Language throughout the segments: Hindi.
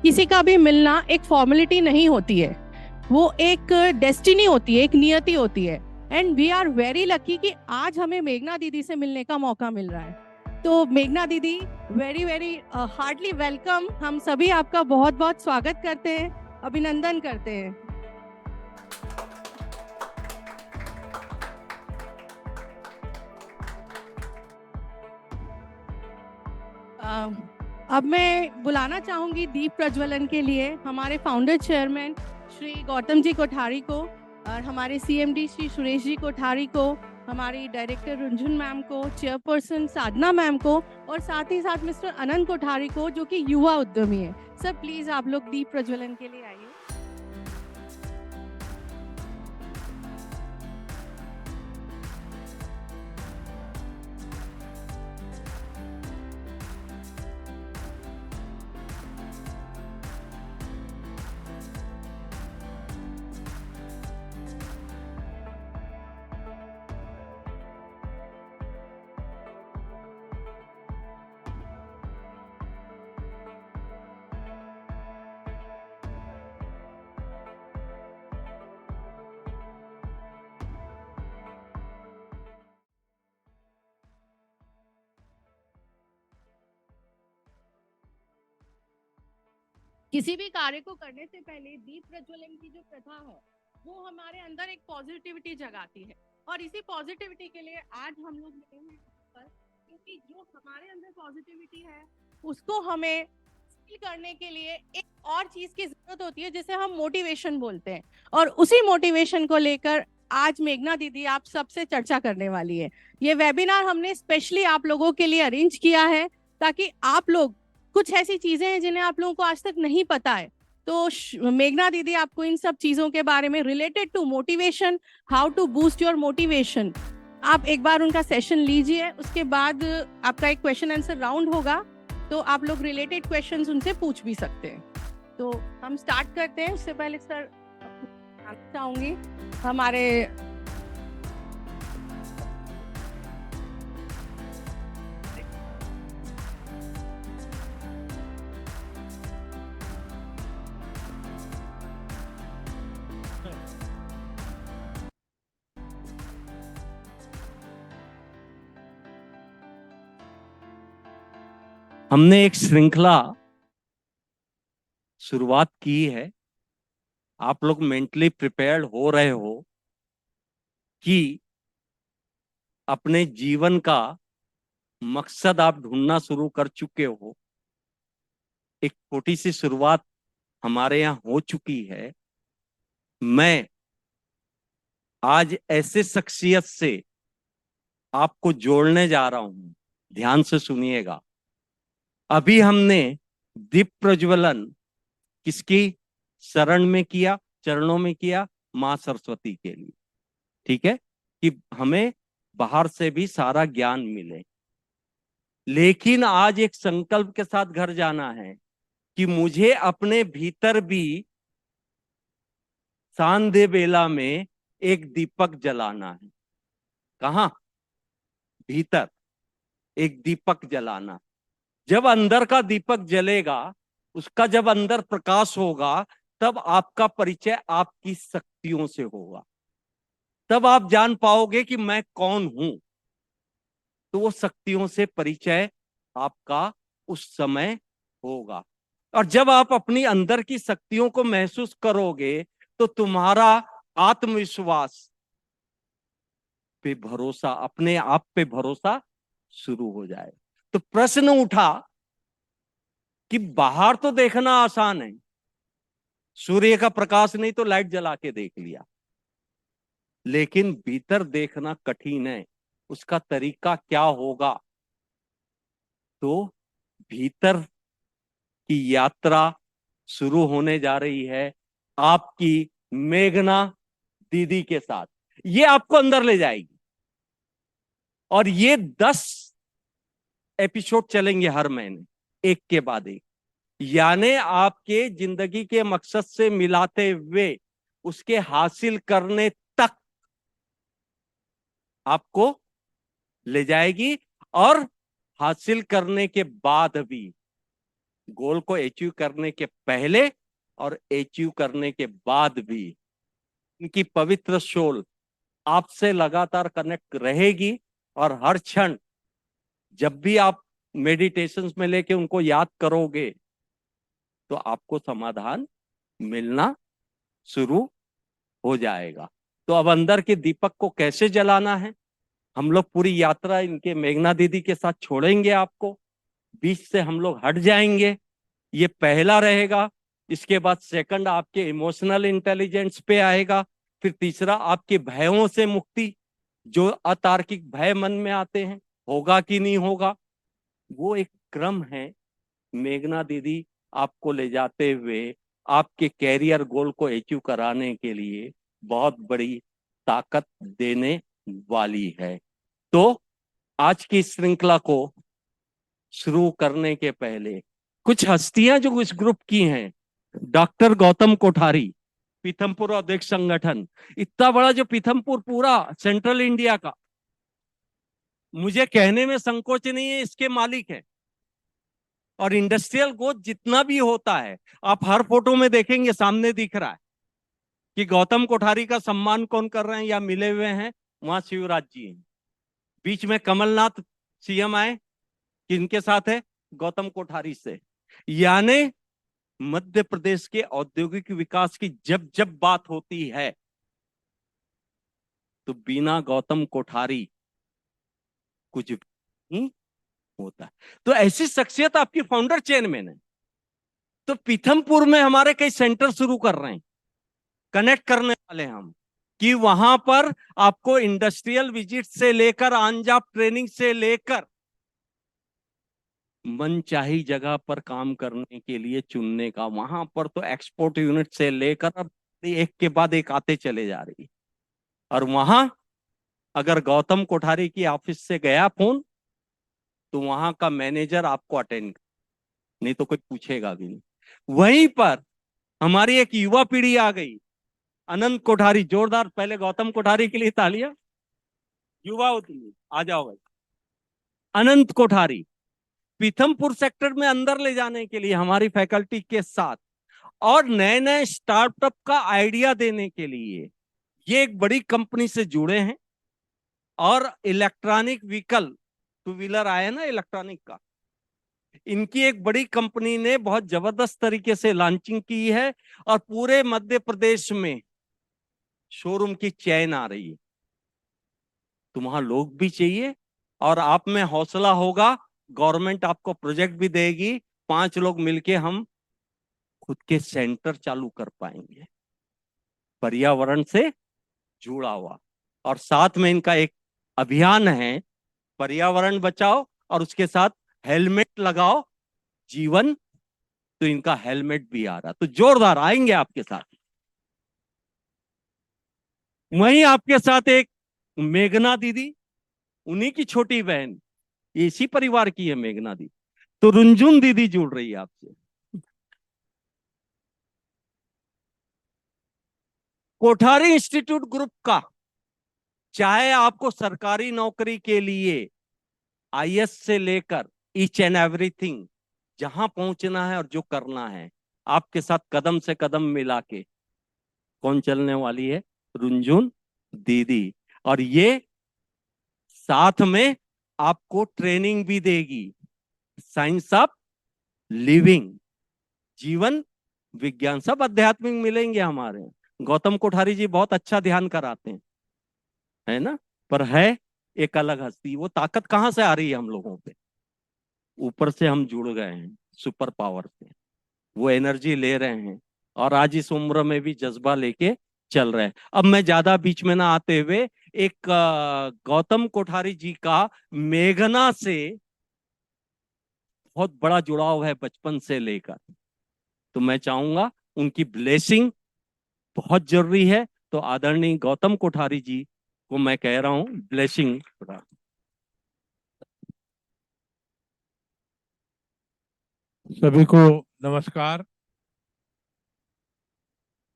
किसी का भी मिलना एक फॉर्मेलिटी नहीं होती है, वो एक डेस्टिनी होती है, एक नियति होती है। And we are very lucky कि आज हमें मेघना दीदी से मिलने का मौका मिल रहा है। तो मेघना दीदी, वेरी वेरी हार्डली वेलकम। हम सभी आपका बहुत बहुत स्वागत करते हैं, अभिनंदन करते हैं। अब मैं बुलाना चाहूंगी दीप प्रज्वलन के लिए हमारे फाउंडर चेयरमैन श्री गौतम जी कोठारी को, और हमारे सीएमडी श्री सुरेश जी कोठारी को, हमारी डायरेक्टर रुंझुन मैम को, चेयरपर्सन साधना मैम को, और साथ ही साथ मिस्टर अनंत कोठारी को, जो कि युवा उद्यमी है। सर प्लीज आप लोग दीप प्रज्वलन के लिए आइए। किसी भी कार्य को करने से पहले दीप प्रज्वलन की जो प्रथा है वो हमारे अंदर एक पॉजिटिविटी जगाती है, और इसी पॉजिटिविटी के लिए आज हम लोग मिले हैं पर, क्योंकि जो हमारे अंदर पॉजिटिविटी है उसको हमें फील करने के लिए एक और चीज की जरूरत होती है जिसे हम मोटिवेशन बोलते हैं। और उसी मोटिवेशन को लेकर आज मेघना दीदी आप सबसे चर्चा करने वाली है। ये वेबिनार हमने स्पेशली आप लोगों के लिए अरेंज किया है ताकि आप लोग, कुछ ऐसी चीजें हैं जिन्हें आप लोगों को आज तक नहीं पता है, तो मेघना दीदी आपको इन सब चीजों के बारे में related to motivation, how to boost your motivation, आप एक बार उनका सेशन लीजिए। उसके बाद आपका एक क्वेश्चन आंसर राउंड होगा, तो आप लोग रिलेटेड क्वेश्चंस उनसे पूछ भी सकते हैं। तो हम स्टार्ट करते हैं। उससे पहले सर चाहूंगी हमारे हमने एक श्रृंखला शुरुआत की है। आप लोग मेंटली प्रिपेयर्ड हो रहे हो कि अपने जीवन का मकसद आप ढूंढना शुरू कर चुके हो। एक छोटी सी शुरुआत हमारे यहाँ हो चुकी है। मैं आज ऐसे शख्सियत से आपको जोड़ने जा रहा हूं, ध्यान से सुनिएगा। अभी हमने दीप प्रज्वलन किसकी शरण में किया, चरणों में किया? मां सरस्वती के लिए, ठीक है, कि हमें बाहर से भी सारा ज्ञान मिले। लेकिन आज एक संकल्प के साथ घर जाना है कि मुझे अपने भीतर भी सांध्य बेला में एक दीपक जलाना है। कहाँ? भीतर एक दीपक जलाना। जब अंदर का दीपक जलेगा, उसका जब अंदर प्रकाश होगा, तब आपका परिचय आपकी शक्तियों से होगा। तब आप जान पाओगे कि मैं कौन हूं। तो वो शक्तियों से परिचय आपका उस समय होगा। और जब आप अपनी अंदर की शक्तियों को महसूस करोगे तो तुम्हारा आत्मविश्वास पे भरोसा, अपने आप पे भरोसा शुरू हो जाए। तो प्रश्न उठा कि बाहर तो देखना आसान है, सूर्य का प्रकाश नहीं तो लाइट जला के देख लिया, लेकिन भीतर देखना कठिन है। उसका तरीका क्या होगा? तो भीतर की यात्रा शुरू होने जा रही है आपकी मेघना दीदी के साथ। ये आपको अंदर ले जाएगी, और ये 10 एपिसोड चलेंगे हर महीने, एक के बाद एक। यानी आपके जिंदगी के मकसद से मिलाते हुए उसके हासिल करने तक आपको ले जाएगी। और हासिल करने के बाद भी गोल को अचीव करने के पहले और अचीव करने के बाद भी इनकी पवित्र सोल आपसे लगातार कनेक्ट रहेगी, और हर क्षण जब भी आप मेडिटेशंस में लेके उनको याद करोगे तो आपको समाधान मिलना शुरू हो जाएगा। तो अब अंदर के दीपक को कैसे जलाना है, हम लोग पूरी यात्रा इनके मेघना दीदी के साथ छोड़ेंगे आपको, बीच से हम लोग हट जाएंगे। ये पहला रहेगा। इसके बाद सेकंड आपके इमोशनल इंटेलिजेंस पे आएगा। फिर तीसरा आपके भयों से मुक्ति, जो अतार्किक भय मन में आते हैं, होगा कि नहीं होगा, वो एक क्रम है। मेघना दीदी आपको ले जाते हुए आपके कैरियर गोल को अचीव कराने के लिए बहुत बड़ी ताकत देने वाली है। तो आज की श्रृंखला को शुरू करने के पहले कुछ हस्तियां जो इस ग्रुप की हैं, डॉक्टर गौतम कोठारी, पीथमपुर अध्यक्ष संगठन, इतना बड़ा जो पीथमपुर पूरा सेंट्रल इंडिया का, मुझे कहने में संकोच नहीं है, इसके मालिक है। और इंडस्ट्रियल ग्रोथ जितना भी होता है, आप हर फोटो में देखेंगे सामने दिख रहा है कि गौतम कोठारी का सम्मान कौन कर रहे हैं या मिले हुए हैं, वहां शिवराज जी हैं। बीच में कमलनाथ सीएम आए, किनके साथ है, गौतम कोठारी से। यानी मध्य प्रदेश के औद्योगिक विकास की जब जब बात होती है तो बिना गौतम कोठारी कुछ नहीं होता। तो ऐसी शख्सियत आपकी फाउंडर चेयरमैन है। तो पीथमपुर में हमारे कई सेंटर शुरू कर रहे हैं, कनेक्ट करने वाले हम, कि वहां पर आपको इंडस्ट्रियल विजिट से लेकर ऑन जॉब ट्रेनिंग से लेकर मनचाही जगह पर काम करने के लिए चुनने का, वहां पर तो एक्सपोर्ट यूनिट से लेकर अब एक के बाद एक आते चले जा रही। और वहां अगर गौतम कोठारी की ऑफिस से गया फोन तो वहां का मैनेजर आपको अटेंड, नहीं तो कोई पूछेगा भी नहीं। वहीं पर हमारी एक युवा पीढ़ी आ गई, अनंत कोठारी, जोरदार पहले गौतम कोठारी के लिए तालियां। युवा होती, आ जाओ भाई। अनंत कोठारी पीथमपुर सेक्टर में अंदर ले जाने के लिए हमारी फैकल्टी के साथ और नए नए स्टार्टअप का आइडिया देने के लिए ये एक बड़ी कंपनी से जुड़े हैं। और इलेक्ट्रॉनिक व्हीकल, टू व्हीलर आया ना इलेक्ट्रॉनिक का, इनकी एक बड़ी कंपनी ने बहुत जबरदस्त तरीके से लॉन्चिंग की है और पूरे मध्य प्रदेश में शोरूम की चेन आ रही है। तो वहां लोग भी चाहिए और आप में हौसला होगा, गवर्नमेंट आपको प्रोजेक्ट भी देगी, 5 लोग मिलके हम खुद के सेंटर चालू कर पाएंगे पर्यावरण से जुड़ा हुआ। और साथ में इनका एक अभियान है, पर्यावरण बचाओ और उसके साथ हेलमेट लगाओ जीवन। तो इनका हेलमेट भी आ रहा, तो जोरदार आएंगे आपके साथ। वहीं आपके साथ एक मेघना दीदी, उन्हीं की छोटी बहन, इसी परिवार की है मेघना दीदी, तो रुंझुन दीदी जुड़ रही है आपसे। कोठारी इंस्टीट्यूट ग्रुप का, चाहे आपको सरकारी नौकरी के लिए आईएएस से लेकर ईच एंड एवरीथिंग जहां पहुंचना है और जो करना है, आपके साथ कदम से कदम मिला के कौन चलने वाली है, रुंझुन दीदी। और ये साथ में आपको ट्रेनिंग भी देगी, साइंस ऑफ लिविंग, जीवन विज्ञान, सब आध्यात्मिक मिलेंगे हमारे। गौतम कोठारी जी बहुत अच्छा ध्यान कराते हैं, है ना, पर है एक अलग हस्ती। वो ताकत कहां से आ रही है हम लोगों पे, ऊपर से हम जुड़ गए हैं सुपर पावर से, वो एनर्जी ले रहे हैं और आज इस उम्र में भी जज्बा लेके चल रहे हैं। अब मैं ज्यादा बीच में ना आते हुए, एक गौतम कोठारी जी का मेघना से बहुत बड़ा जुड़ाव है बचपन से लेकर, तो मैं चाहूंगा उनकी ब्लेसिंग बहुत जरूरी है। तो आदरणीय गौतम कोठारी जी को मैं कह रहा हूं ब्लेसिंग। सभी को नमस्कार।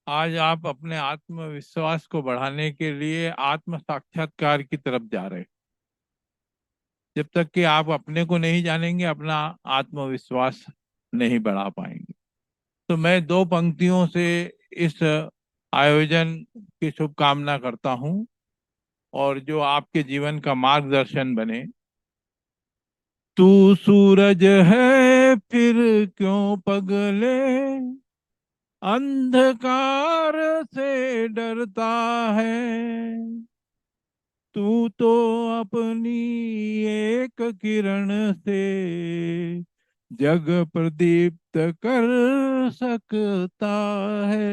आज आप अपने आत्मविश्वास को बढ़ाने के लिए आत्म साक्षात्कार की तरफ जा रहे हैं। जब तक कि आप अपने को नहीं जानेंगे, अपना आत्मविश्वास नहीं बढ़ा पाएंगे। तो मैं दो पंक्तियों से इस आयोजन की शुभकामना करता हूं और जो आपके जीवन का मार्गदर्शन बने। तू सूरज है फिर क्यों पगले, अंधकार से डरता है। तू तो अपनी एक किरण से जग प्रदीप्त कर सकता है।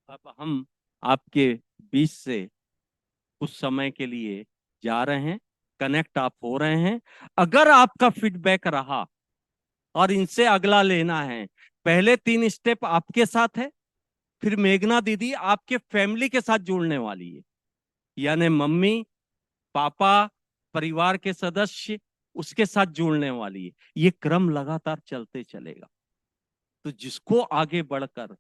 अब हम आपके बीच से कुछ समय के लिए जा रहे हैं, कनेक्ट आप हो रहे हैं। अगर आपका फीडबैक रहा और इनसे अगला लेना है, पहले 3 स्टेप आपके साथ है, फिर मेघना दीदी आपके फैमिली के साथ जुड़ने वाली है, यानी मम्मी पापा परिवार के सदस्य उसके साथ जुड़ने वाली है। ये क्रम लगातार चलते चलेगा। तो जिसको आगे बढ़कर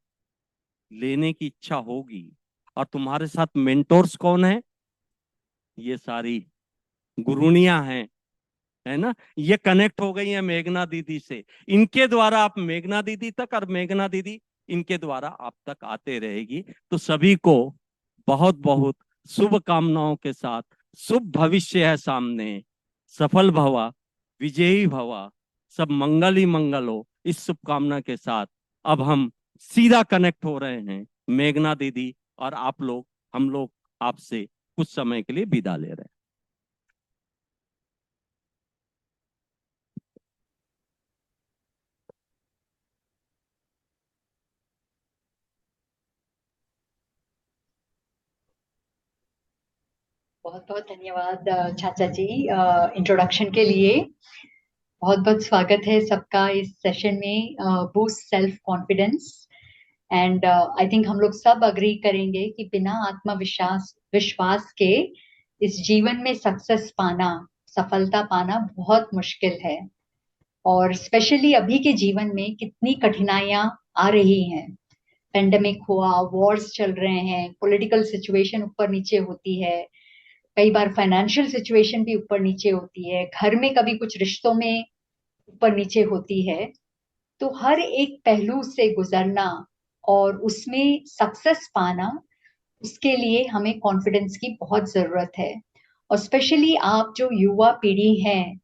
लेने की इच्छा होगी, और तुम्हारे साथ मेंटोर्स कौन है? ये सारी गुरुनियां हैं, है ना। ये कनेक्ट हो गई है मेघना दीदी से, इनके द्वारा आप मेघना दीदी तक और मेघना दीदी इनके द्वारा आप तक आते रहेगी। तो सभी को बहुत बहुत शुभकामनाओं के साथ, शुभ भविष्य है सामने, सफल भवा विजयी भवा, सब मंगल ही मंगल हो, इस शुभकामना के साथ अब हम सीधा कनेक्ट हो रहे हैं मेघना दीदी और आप लोग, हम लोग आपसे कुछ समय के लिए विदा ले रहे हैं। बहुत बहुत धन्यवाद चाचा जी इंट्रोडक्शन के लिए। बहुत बहुत स्वागत है सबका इस सेशन में, boost self confidence. And I think हम लोग सब अग्री करेंगे कि बिना आत्मविश्वास विश्वास के इस जीवन में सक्सेस पाना, सफलता पाना बहुत मुश्किल है। और स्पेशली अभी के जीवन में कितनी कठिनाइयां आ रही हैं। पेंडेमिक हुआ, वॉर्स चल रहे हैं, पॉलिटिकल सिचुएशन ऊपर नीचे होती है, कई बार फाइनेंशियल सिचुएशन भी ऊपर नीचे होती है, घर में कभी कुछ रिश्तों में ऊपर नीचे होती है। तो हर एक पहलू से गुजरना और उसमें सक्सेस पाना, उसके लिए हमें कॉन्फिडेंस की बहुत जरूरत है। और स्पेशली आप जो युवा पीढ़ी हैं,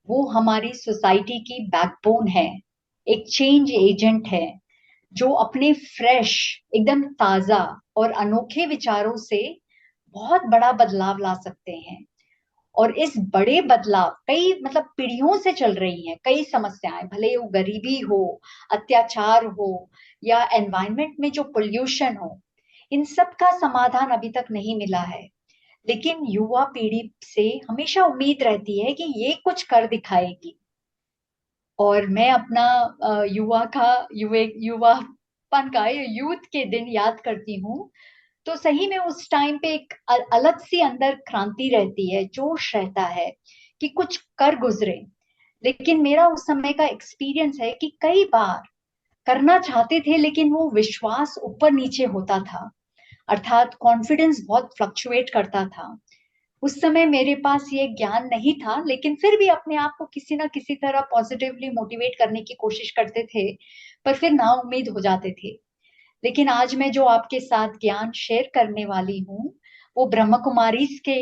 वो हमारी सोसाइटी की बैकबोन है, एक चेंज एजेंट है, जो अपने फ्रेश, एकदम ताजा और अनोखे विचारों से बहुत बड़ा बदलाव ला सकते हैं। और इस बड़े बदलाव कई मतलब पीढ़ियों से चल रही हैं, कई समस्याएं, भले वो गरीबी हो, अत्याचार हो, या एनवायरनमेंट में जो पोल्यूशन हो, इन सब का समाधान अभी तक नहीं मिला है। लेकिन युवा पीढ़ी से हमेशा उम्मीद रहती है कि ये कुछ कर दिखाएगी। और मैं अपना युवापन का, यूथ के दिन याद करती हूँ। तो सही में उस टाइम पे एक अलग सी अंदर क्रांति रहती है, जोश रहता है कि कुछ कर गुजरे। लेकिन मेरा उस समय का एक्सपीरियंस है कि कई बार करना चाहते थे लेकिन वो विश्वास ऊपर नीचे होता था, अर्थात कॉन्फिडेंस बहुत फ्लक्चुएट करता था। उस समय मेरे पास ये ज्ञान नहीं था, लेकिन फिर भी अपने आप को किसी ना किसी तरह पॉजिटिवली मोटिवेट करने की कोशिश करते थे, पर फिर नाउम्मीद हो जाते थे। लेकिन आज मैं जो आपके साथ ज्ञान शेयर करने वाली हूँ, वो ब्रह्म कुमारीज के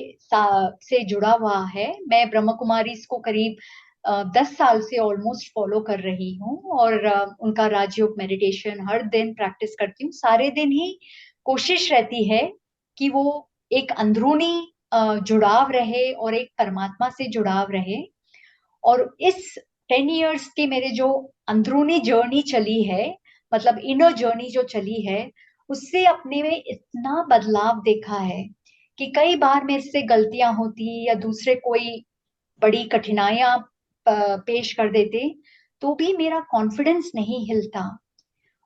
से जुड़ा हुआ है। मैं ब्रह्म कुमारीज को करीब 10 साल से ऑलमोस्ट फॉलो कर रही हूँ, और उनका राजयोग मेडिटेशन हर दिन प्रैक्टिस करती हूँ। सारे दिन ही कोशिश रहती है कि वो एक अंदरूनी जुड़ाव रहे और एक परमात्मा से जुड़ाव रहे। और इस 10 इयर्स के मेरे जो अंदरूनी जर्नी चली है, मतलब इनर जर्नी जो चली है, उससे अपने में इतना बदलाव देखा है कि कई बार मेरे से गलतियां होती या दूसरे कोई बड़ी कठिनाइयां पेश कर देते, तो भी मेरा कॉन्फिडेंस नहीं हिलता।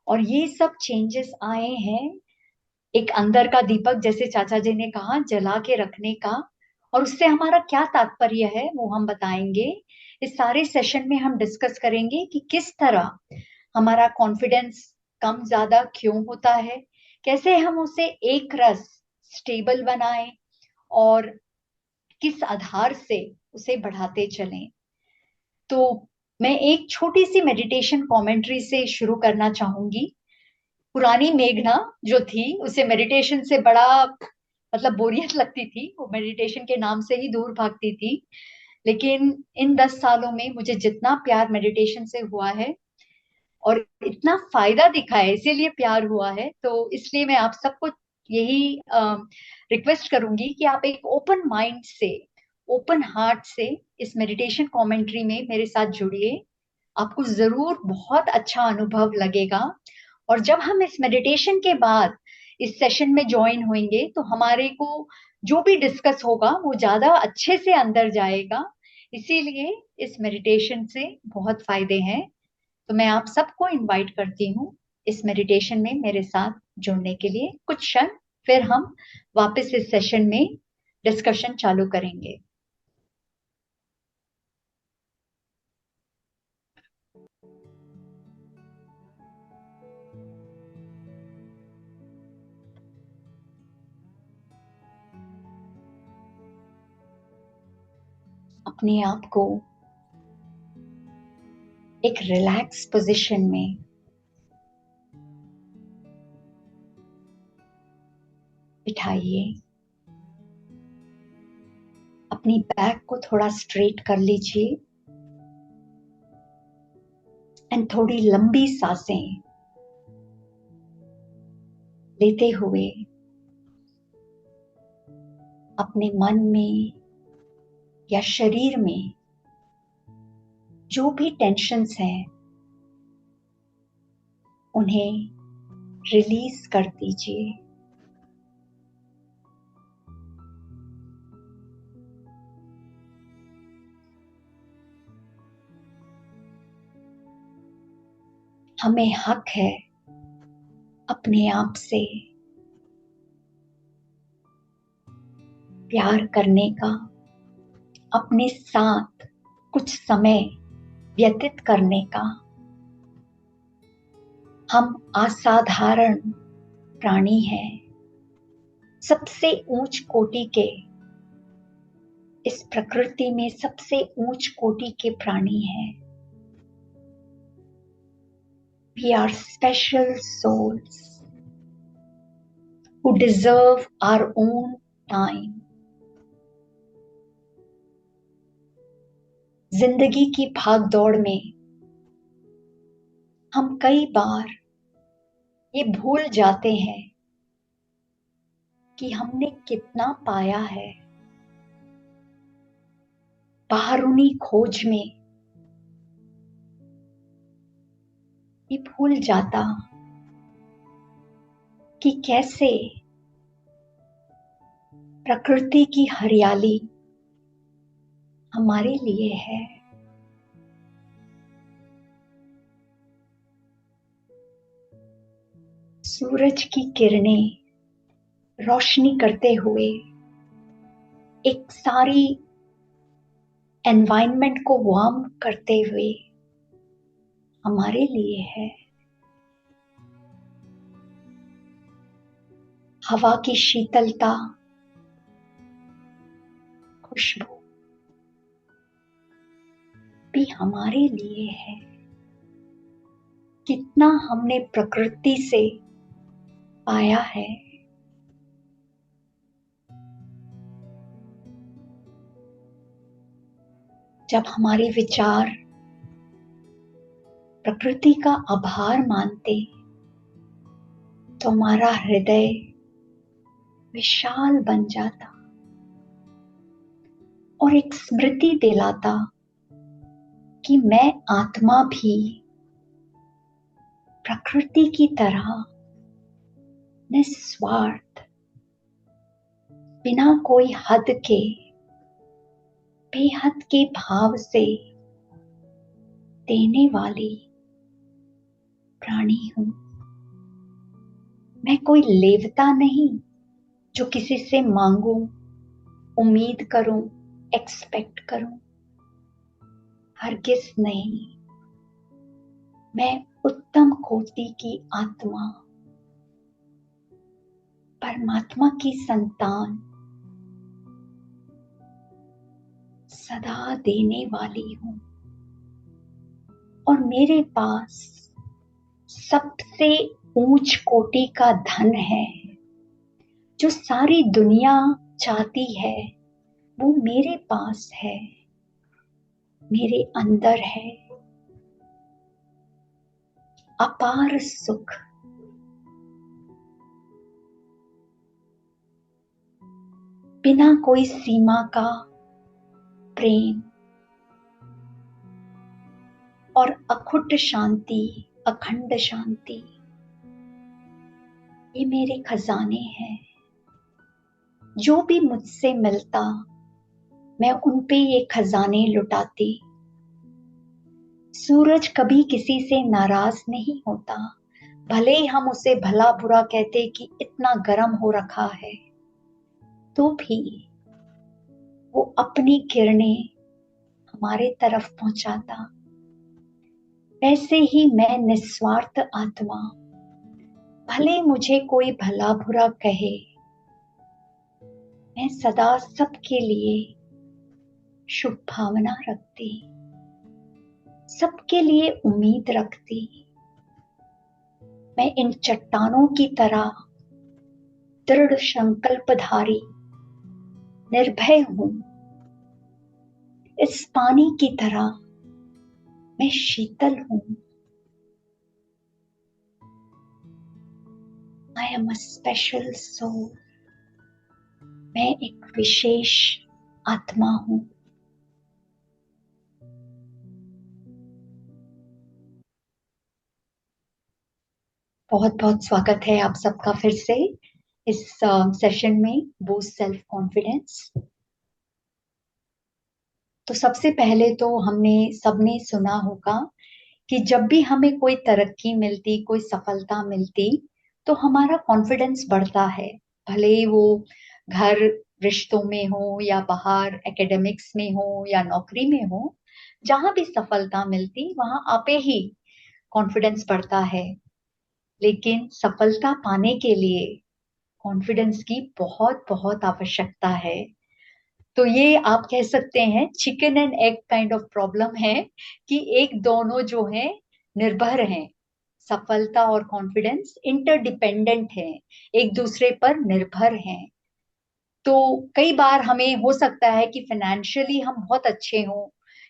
और ये सब चेंजेस आए हैं एक अंदर का दीपक, जैसे चाचा जी ने कहा, जला के रखने का। और उससे हमारा क्या तात्पर्य है वो हम बताएंगे। इस सारे सेशन में हम डिस्कस करेंगे कि किस तरह हमारा कॉन्फिडेंस कम ज्यादा क्यों होता है, कैसे हम उसे एक रस स्टेबल बनाएं और किस आधार से उसे बढ़ाते चलें। तो मैं एक छोटी सी मेडिटेशन कमेंट्री से शुरू करना चाहूंगी। पुरानी मेघना जो थी, उसे मेडिटेशन से बड़ा मतलब बोरियत लगती थी, वो मेडिटेशन के नाम से ही दूर भागती थी। लेकिन इन 10 सालों में मुझे जितना प्यार मेडिटेशन से हुआ है और इतना फायदा दिखा है, इसीलिए प्यार हुआ है, तो इसलिए मैं आप सबको यही रिक्वेस्ट करूंगी कि आप एक ओपन माइंड से, ओपन हार्ट से इस मेडिटेशन कमेंट्री में मेरे साथ जुड़िए। आपको जरूर बहुत अच्छा अनुभव लगेगा। और जब हम इस मेडिटेशन के बाद इस सेशन में ज्वाइन होंगे तो हमारे को जो भी डिस्कस होगा वो ज्यादा अच्छे से अंदर जाएगा। इसीलिए इस मेडिटेशन से बहुत फायदे हैं। तो मैं आप सबको इनवाइट करती हूँ इस मेडिटेशन में मेरे साथ जुड़ने के लिए। कुछ क्षण फिर हम वापस इस सेशन में डिस्कशन चालू करेंगे। अपने आप को एक रिलैक्स पोजीशन में बिठाइए। अपनी बैक को थोड़ा स्ट्रेट कर लीजिए एंड थोड़ी लंबी सांसें लेते हुए अपने मन में या शरीर में जो भी टेंशन्स हैं उन्हें रिलीज कर दीजिए। हमें हक है अपने आप से प्यार करने का, अपने साथ कुछ समय व्यतीत करने का। हम असाधारण प्राणी हैं, सबसे ऊंच कोटि के, इस प्रकृति में सबसे ऊंच कोटि के प्राणी हैं। We are special souls who deserve our own time. जिंदगी की भाग दौड़ में हम कई बार ये भूल जाते हैं कि हमने कितना पाया है। बाहरूनी खोज में ये भूल जाता कि कैसे प्रकृति की हरियाली हमारे लिए है। सूरज की किरणें रोशनी करते हुए एक सारी एनवायरनमेंट को वार्म करते हुए हमारे लिए है। हवा की शीतलता, खुशबू भी हमारे लिए है। कितना हमने प्रकृति से पाया है। जब हमारे विचार प्रकृति का आभार मानते तो हमारा हृदय विशाल बन जाता और एक स्मृति दिलाता कि मैं आत्मा भी प्रकृति की तरह निस्वार्थ, बिना कोई हद के, बेहद के भाव से देने वाली प्राणी हूं। मैं कोई लेवता नहीं जो किसी से मांगूं, उम्मीद करूं, एक्सपेक्ट करूं। हरगिज नहीं। मैं उत्तम कोटि की आत्मा, परमात्मा की संतान, सदा देने वाली हूं और मेरे पास सबसे ऊंच कोटि का धन है। जो सारी दुनिया चाहती है वो मेरे पास है, मेरे अंदर है। अपार सुख, बिना कोई सीमा का प्रेम और अखुट शांति, अखंड शांति, ये मेरे खजाने हैं। जो भी मुझसे मिलता मैं उन पे ये खजाने लुटाती। सूरज कभी किसी से नाराज नहीं होता, भले ही हम उसे भला बुरा कहते कि इतना गर्म हो रखा है, तो भी वो अपनी किरणें हमारे तरफ पहुंचाता। वैसे ही मैं निस्वार्थ आत्मा, भले मुझे कोई भला बुरा कहे, मैं सदा सबके लिए शुभ भावना रखती, सबके लिए उम्मीद रखती। मैं इन चट्टानों की तरह दृढ़ संकल्पधारी, निर्भय हूं। इस पानी की तरह मैं शीतल हूं। I am a special soul. मैं एक विशेष आत्मा हूं। बहुत बहुत स्वागत है आप सबका फिर से इस सेशन में, बूस्ट सेल्फ कॉन्फिडेंस। तो सबसे पहले तो हमने सबने सुना होगा कि जब भी हमें कोई तरक्की मिलती, कोई सफलता मिलती, तो हमारा कॉन्फिडेंस बढ़ता है। भले ही वो घर रिश्तों में हो या बाहर एकेडमिक्स में हो या नौकरी में हो, जहां भी सफलता मिलती वहां आपे ही कॉन्फिडेंस बढ़ता है। लेकिन सफलता पाने के लिए कॉन्फिडेंस की बहुत बहुत आवश्यकता है। तो ये आप कह सकते हैं chicken and egg kind of problem है कि एक दोनों जो है निर्भर हैं। सफलता और कॉन्फिडेंस इंटरडिपेंडेंट है, एक दूसरे पर निर्भर हैं। तो कई बार हमें हो सकता है कि फाइनेंशियली हम बहुत अच्छे हों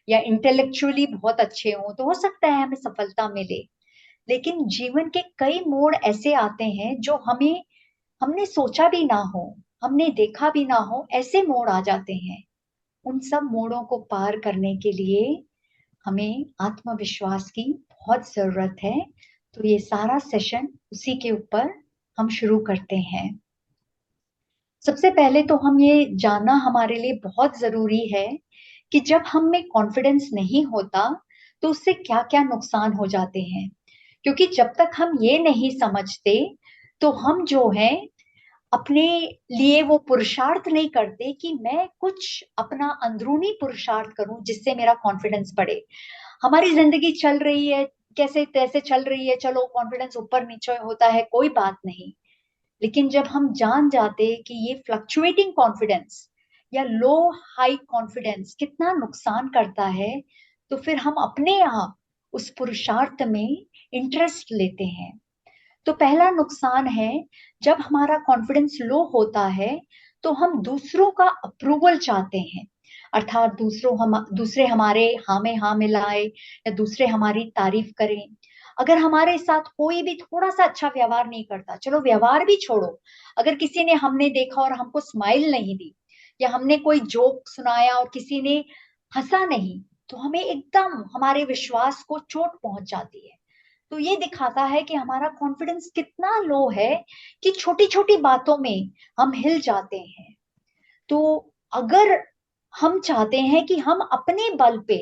या इंटेलेक्चुअली बहुत अच्छे हों, तो हो सकता है हमें सफलता मिले। लेकिन जीवन के कई मोड़ ऐसे आते हैं जो हमने सोचा भी ना हो, हमने देखा भी ना हो, ऐसे मोड़ आ जाते हैं। उन सब मोड़ों को पार करने के लिए हमें आत्मविश्वास की बहुत जरूरत है। तो ये सारा सेशन उसी के ऊपर हम शुरू करते हैं। सबसे पहले तो हम ये जानना हमारे लिए बहुत जरूरी है कि जब हम में कॉन्फिडेंस नहीं होता तो उससे क्या क्या नुकसान हो जाते हैं। क्योंकि जब तक हम ये नहीं समझते तो हम जो है अपने लिए वो पुरुषार्थ नहीं करते कि मैं कुछ अपना अंदरूनी पुरुषार्थ करूं जिससे मेरा कॉन्फिडेंस बढ़े। हमारी जिंदगी चल रही है, कैसे तैसे चल रही है, चलो कॉन्फिडेंस ऊपर नीचे होता है, कोई बात नहीं। लेकिन जब हम जान जाते कि ये फ्लक्चुएटिंग कॉन्फिडेंस या लो हाई कॉन्फिडेंस कितना नुकसान करता है, तो फिर हम अपने आप उस पुरुषार्थ में इंटरेस्ट लेते हैं। तो पहला नुकसान है, जब हमारा कॉन्फिडेंस लो होता है तो हम दूसरों का अप्रूवल चाहते हैं। अर्थात दूसरे हमारे हाँ में हाँ मिलाए या दूसरे हमारी तारीफ करें। अगर हमारे साथ कोई भी थोड़ा सा अच्छा व्यवहार नहीं करता, चलो व्यवहार भी छोड़ो, अगर किसी ने हमने देखा और हमको स्माइल नहीं दी, या हमने कोई जोक सुनाया और किसी ने हंसा नहीं, तो हमें एकदम हमारे विश्वास को चोट पहुंच जाती है। तो ये दिखाता है कि हमारा कॉन्फिडेंस कितना लो है कि छोटी छोटी बातों में हम हिल जाते हैं। तो अगर हम चाहते हैं कि हम अपने बल पे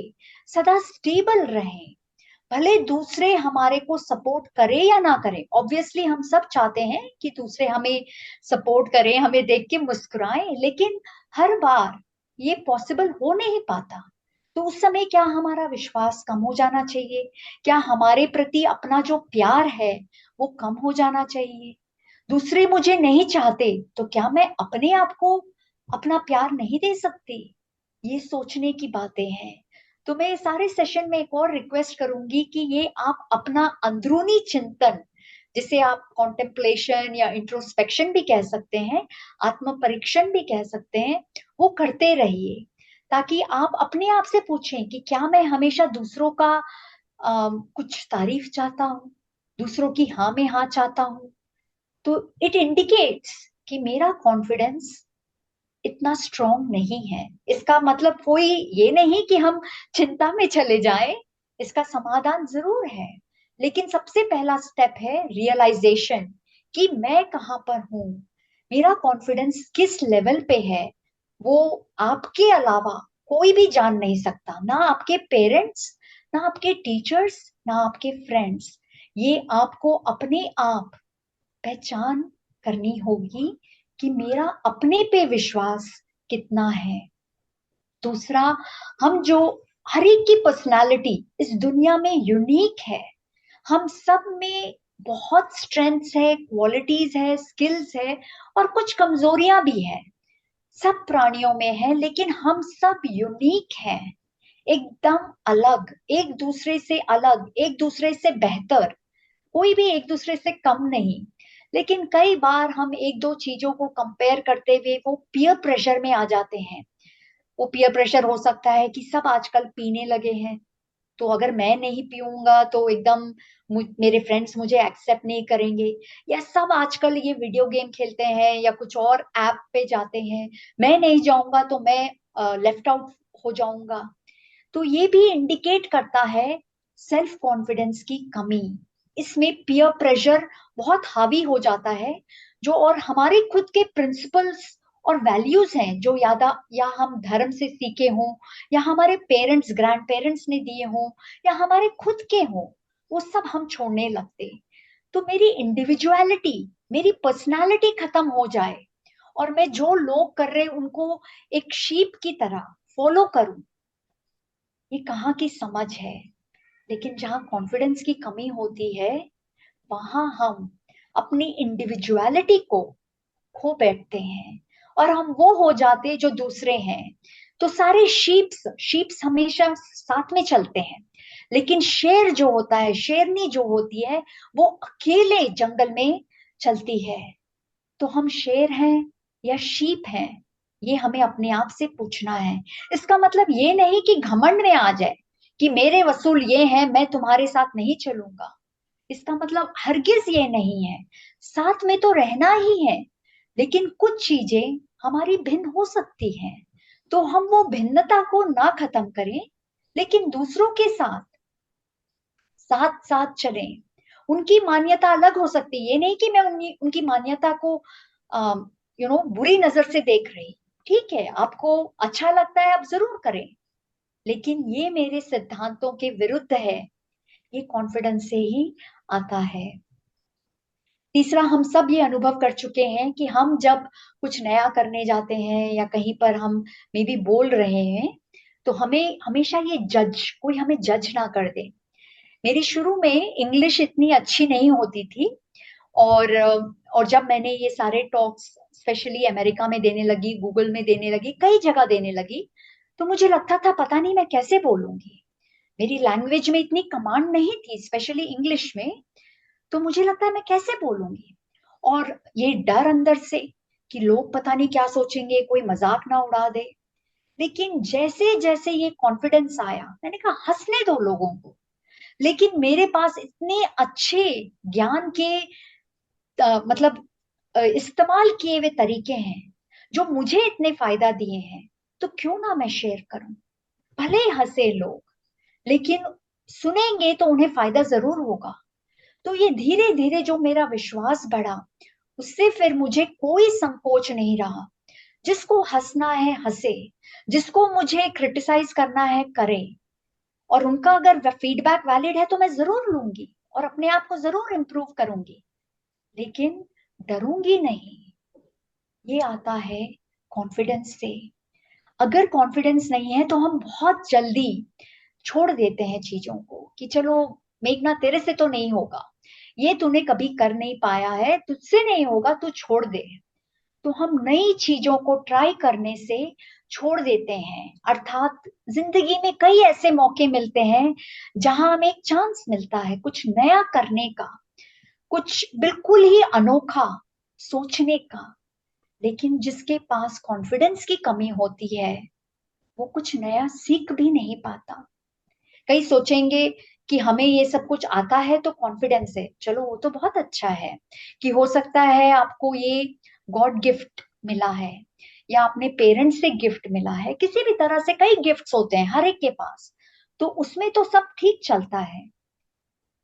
सदा स्टेबल रहें, भले दूसरे हमारे को सपोर्ट करें या ना करें, ऑब्वियसली हम सब चाहते हैं कि दूसरे हमें सपोर्ट करें, हमें देख के मुस्कुराएं, लेकिन हर बार ये पॉसिबल हो नहीं पाता। तो उस समय क्या हमारा विश्वास कम हो जाना चाहिए? क्या हमारे प्रति अपना जो प्यार है वो कम हो जाना चाहिए? दूसरे मुझे नहीं चाहते तो क्या मैं अपने आप को अपना प्यार नहीं दे सकती? ये सोचने की बातें हैं। तो मैं सारे सेशन में एक और रिक्वेस्ट करूंगी कि ये आप अपना अंदरूनी चिंतन, जिसे आप कॉन्टेम्पलेशन या इंट्रोस्पेक्शन भी कह सकते हैं, आत्म परीक्षण भी कह सकते हैं, वो करते रहिए, ताकि आप अपने आप से पूछें कि क्या मैं हमेशा दूसरों का कुछ तारीफ चाहता हूँ, दूसरों की हाँ में हाँ चाहता हूँ? तो इट इंडिकेट्स कि मेरा कॉन्फिडेंस इतना स्ट्रॉन्ग नहीं है। इसका मतलब कोई ये नहीं कि हम चिंता में चले जाएं, इसका समाधान जरूर है, लेकिन सबसे पहला स्टेप है रियलाइजेशन कि मैं कहाँ पर हूँ, मेरा कॉन्फिडेंस किस लेवल पे है। वो आपके अलावा कोई भी जान नहीं सकता, ना आपके पेरेंट्स, ना आपके टीचर्स, ना आपके फ्रेंड्स। ये आपको अपने आप पहचान करनी होगी कि मेरा अपने पे विश्वास कितना है। दूसरा, हम जो हर एक की पर्सनालिटी इस दुनिया में यूनिक है। हम सब में बहुत स्ट्रेंथ्स है, क्वालिटीज है, स्किल्स है, और कुछ कमजोरियां भी है। सब प्राणियों में है, लेकिन हम सब यूनिक हैं, एकदम अलग, एक दूसरे से अलग, एक दूसरे से बेहतर, कोई भी एक दूसरे से कम नहीं। लेकिन कई बार हम एक दो चीजों को कंपेयर करते हुए वो पीयर प्रेशर में आ जाते हैं। वो पीयर प्रेशर हो सकता है कि सब आजकल पीने लगे हैं, तो अगर मैं नहीं पीऊंगा तो एकदम मेरे फ्रेंड्स मुझे एक्सेप्ट नहीं करेंगे, या सब आजकल ये वीडियो गेम खेलते हैं या कुछ और ऐप पे जाते हैं, मैं नहीं जाऊंगा तो मैं लेफ्ट आउट हो जाऊंगा। तो ये भी इंडिकेट करता है सेल्फ कॉन्फिडेंस की कमी। इसमें पीयर प्रेशर बहुत हावी हो जाता है, जो और हमारे खुद के प्रिंसिपल्स और वैल्यूज हैं जो या हम धर्म से सीखे हों, या हमारे पेरेंट्स ग्रैंड पेरेंट्स ने दिए हों, या हमारे खुद के हों, वो सब हम छोड़ने लगते। तो मेरी इंडिविजुअलिटी, मेरी पर्सनालिटी खत्म हो जाए, और मैं जो लोग कर रहे उनको एक शीप की तरह फॉलो करूं, ये कहाँ की समझ है। लेकिन जहाँ कॉन्फिडेंस की कमी होती है, वहां हम अपनी इंडिविजुअलिटी को खो बैठते हैं, और हम वो हो जाते जो दूसरे हैं। तो सारे शीप्स शीप्स हमेशा साथ में चलते हैं, लेकिन शेर जो होता है, शेरनी जो होती है, वो अकेले जंगल में चलती है। तो हम शेर हैं या शीप हैं, ये हमें अपने आप से पूछना है। इसका मतलब ये नहीं कि घमंड में आ जाए कि मेरे वसूल ये हैं, मैं तुम्हारे साथ नहीं चलूंगा। इसका मतलब हरगिज ये नहीं है, साथ में तो रहना ही है, लेकिन कुछ चीजें हमारी भिन्न हो सकती हैं। तो हम वो भिन्नता को ना खत्म करें, लेकिन दूसरों के साथ साथ साथ चलें। उनकी मान्यता अलग हो सकती है, ये नहीं कि मैं उनकी मान्यता को बुरी नजर से देख रही। ठीक है, आपको अच्छा लगता है आप जरूर करें, लेकिन ये मेरे सिद्धांतों के विरुद्ध है। ये कॉन्फिडेंस से ही आता है। तीसरा, हम सब ये अनुभव कर चुके हैं कि हम जब कुछ नया करने जाते हैं या कहीं पर हम मे बी बोल रहे हैं, तो हमें हमेशा ये कोई हमें जज ना कर दे। मेरी शुरू में इंग्लिश इतनी अच्छी नहीं होती थी, और जब मैंने ये सारे टॉक्स स्पेशली अमेरिका में देने लगी, गूगल में देने लगी, कई जगह देने लगी, तो मुझे लगता था पता नहीं मैं कैसे बोलूंगी। मेरी लैंग्वेज में इतनी कमांड नहीं थी, स्पेशली इंग्लिश में। तो मुझे लगता है मैं कैसे बोलूंगी, और ये डर अंदर से कि लोग पता नहीं क्या सोचेंगे, कोई मजाक ना उड़ा दे। लेकिन जैसे जैसे ये कॉन्फिडेंस आया, मैंने कहा हंसने दो लोगों को, लेकिन मेरे पास इतने अच्छे ज्ञान के मतलब इस्तेमाल किए हुए तरीके हैं जो मुझे इतने फायदा दिए हैं, तो क्यों ना मैं शेयर करूं। भले ही हंसे लोग, लेकिन सुनेंगे तो उन्हें फायदा जरूर होगा। तो ये धीरे धीरे जो मेरा विश्वास बढ़ा, उससे फिर मुझे कोई संकोच नहीं रहा। जिसको हंसना है हंसे, जिसको मुझे क्रिटिसाइज करना है करे, और उनका अगर फीडबैक वैलिड है तो मैं जरूर लूंगी और अपने आप को जरूर इम्प्रूव करूंगी, लेकिन डरूंगी नहीं। ये आता है कॉन्फिडेंस से। अगर कॉन्फिडेंस नहीं है तो हम बहुत जल्दी छोड़ देते हैं चीजों को कि चलो मेघना तेरे से तो नहीं होगा, ये तूने कभी कर नहीं पाया है, तुझसे नहीं होगा, तू छोड़ दे। तो हम नई चीजों को ट्राई करने से छोड़ देते हैं। अर्थात जिंदगी में कई ऐसे मौके मिलते हैं जहां हमें एक चांस मिलता है कुछ नया करने का, कुछ बिल्कुल ही अनोखा सोचने का, लेकिन जिसके पास कॉन्फिडेंस की कमी होती है वो कुछ नया सीख भी नहीं पाता। कई सोचेंगे कि हमें ये सब कुछ आता है तो कॉन्फिडेंस है। चलो वो तो बहुत अच्छा है कि हो सकता है आपको ये गॉड गिफ्ट मिला है या अपने पेरेंट्स से गिफ्ट मिला है, किसी भी तरह से कई गिफ्ट्स होते हैं हर एक के पास, तो उसमें तो सब ठीक चलता है।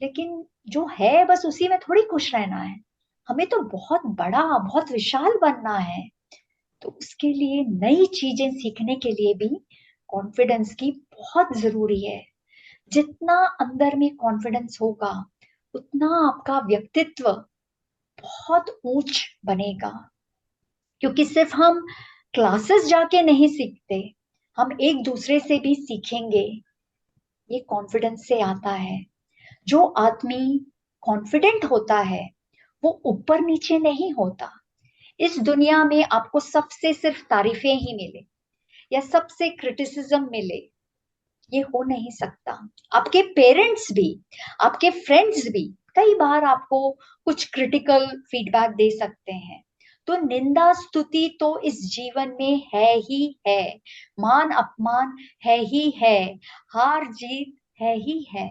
लेकिन जो है बस उसी में थोड़ी खुश रहना है, हमें तो बहुत बड़ा बहुत विशाल बनना है। तो उसके लिए नई चीजें सीखने के लिए भी कॉन्फिडेंस की बहुत जरूरी है। जितना अंदर में कॉन्फिडेंस होगा उतना आपका व्यक्तित्व बहुत ऊंच बनेगा, क्योंकि सिर्फ हम क्लासेस जाके नहीं सीखते, हम एक दूसरे से भी सीखेंगे। ये कॉन्फिडेंस से आता है। जो आदमी कॉन्फिडेंट होता है वो ऊपर नीचे नहीं होता। इस दुनिया में आपको सबसे सिर्फ तारीफें ही मिले या सबसे क्रिटिसिज्म मिले, ये हो नहीं सकता। आपके पेरेंट्स भी, आपके फ्रेंड्स भी कई बार आपको कुछ क्रिटिकल फीडबैक दे सकते हैं। तो निंदा स्तुति तो इस जीवन में है ही है, मान अपमान है ही है, हार जीत है ही है।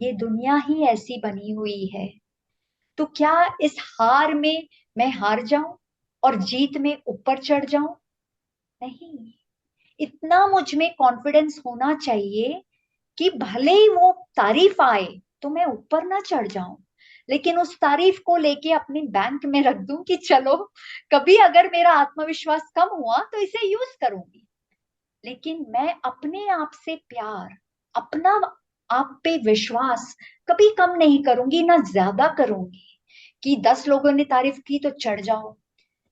ये दुनिया ही ऐसी बनी हुई है। तो क्या इस हार में मैं हार जाऊं और जीत में ऊपर चढ़ जाऊं? नहीं। इतना मुझ में कॉन्फिडेंस होना चाहिए कि भले ही वो तारीफ आए तो मैं ऊपर ना चढ़ जाऊं, लेकिन उस तारीफ को लेके अपने बैंक में रख दूं कि चलो कभी अगर मेरा आत्मविश्वास कम हुआ तो इसे यूज करूंगी। लेकिन मैं अपने आप से प्यार, अपना आप पे विश्वास कभी कम नहीं करूंगी, ना ज्यादा करूंगी कि 10 लोगों ने तारीफ की तो चढ़ जाओ,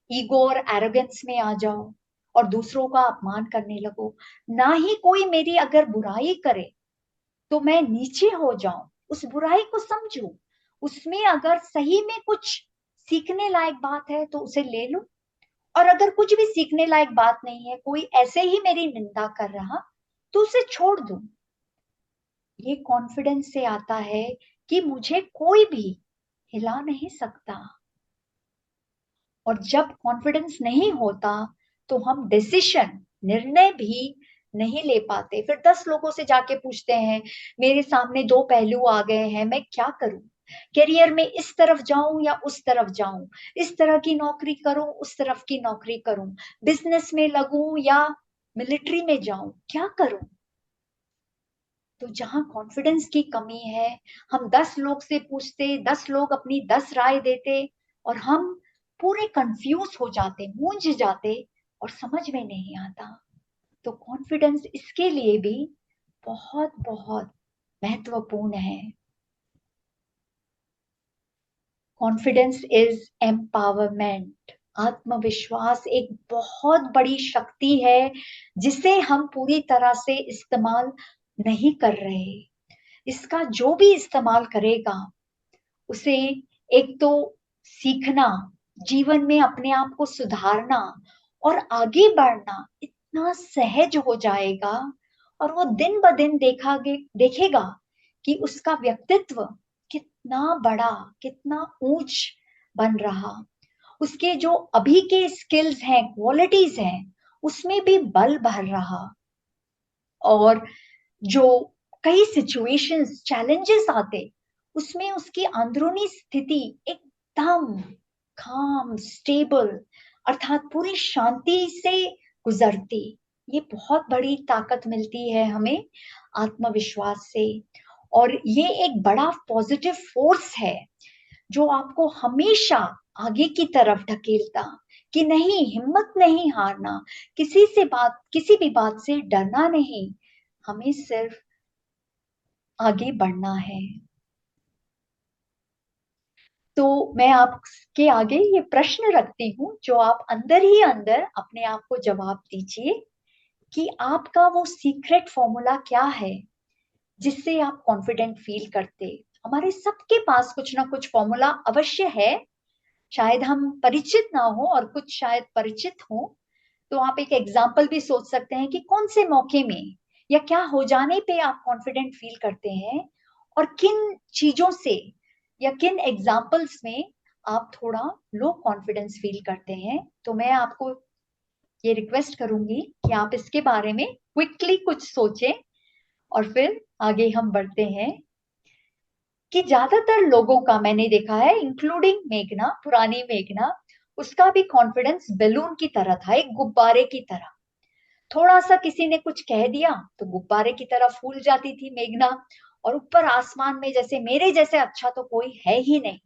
ईगो और एरोगेंस में आ जाओ और दूसरों का अपमान करने लगो। ना ही कोई मेरी अगर बुराई करे तो मैं नीचे हो जाऊं, उस बुराई को समझूं, उसमें अगर सही में कुछ सीखने लायक बात है तो उसे ले लूं, और अगर कुछ भी सीखने लायक बात नहीं है, कोई ऐसे ही मेरी निंदा कर रहा, तो उसे छोड़ दूं। ये कॉन्फिडेंस से आता है कि मुझे कोई भी हिला नहीं सकता। और जब कॉन्फिडेंस नहीं होता तो हम डिसीजन, निर्णय भी नहीं ले पाते। फिर 10 लोगों से जाके पूछते हैं, मेरे सामने दो पहलू आ गए हैं, मैं क्या करूं? करियर में इस तरफ जाऊं या उस तरफ जाऊं, इस तरह की नौकरी करूं उस तरफ की नौकरी करूं, बिजनेस में लगूं या मिलिट्री में जाऊं, क्या करूं? तो जहां कॉन्फिडेंस की कमी है, हम 10 लोग से पूछते, 10 लोग अपनी 10 राय देते और हम पूरे कंफ्यूज हो जाते, मूंझ जाते और समझ में नहीं आता। तो कॉन्फिडेंस इसके लिए भी बहुत बहुत महत्वपूर्ण है। Confidence is empowerment. आत्मविश्वास एक बहुत बड़ी शक्ति है जिसे हम पूरी तरह से इस्तेमाल नहीं कर रहे। इसका जो भी इस्तेमाल करेगा उसे एक तो सीखना, जीवन में अपने आप को सुधारना और आगे बढ़ना इतना सहज हो जाएगा, और वो दिन ब दिन देखेगा कि उसका व्यक्तित्व कितना बड़ा, कितना ऊंच बन रहा। उसके जो अभी के स्किल्स हैं, क्वालिटीज हैं, उसमें भी बल भर रहा। और जो कई सिचुएशंस, चैलेंजेस आते, उसमें उसकी अंदरूनी स्थिति एकदम काम, स्टेबल, अर्थात पूरी शांति से गुजरती। ये बहुत बड़ी ताकत मिलती है हमें आत्मविश्वास से। और ये एक बड़ा पॉजिटिव फोर्स है जो आपको हमेशा आगे की तरफ ढकेलता, कि नहीं, हिम्मत नहीं हारना, किसी भी बात से डरना नहीं, हमें सिर्फ आगे बढ़ना है। तो मैं आपके आगे ये प्रश्न रखती हूँ जो आप अंदर ही अंदर अपने आप को जवाब दीजिए कि आपका वो सीक्रेट फॉर्मूला क्या है जिससे आप कॉन्फिडेंट फील करते, हमारे सबके पास कुछ ना कुछ फॉर्मूला अवश्य है, शायद हम परिचित ना हो और कुछ शायद परिचित हो। तो आप एक एग्जाम्पल भी सोच सकते हैं कि कौन से मौके में या क्या हो जाने पे आप कॉन्फिडेंट फील करते हैं, और किन चीजों से या किन एग्जाम्पल्स में आप थोड़ा लो कॉन्फिडेंस फील करते हैं। तो मैं आपको ये रिक्वेस्ट करूंगी कि आप इसके बारे में क्विकली कुछ सोचें और फिर आगे हम बढ़ते हैं। कि ज्यादातर लोगों का मैंने देखा है, इंक्लूडिंग मेघना, पुरानी मेघना, उसका भी कॉन्फिडेंस बैलून की तरह था, एक गुब्बारे की तरह। थोड़ा सा किसी ने कुछ कह दिया तो गुब्बारे की तरह फूल जाती थी मेघना, और ऊपर आसमान में जैसे मेरे जैसे अच्छा तो कोई है ही नहीं।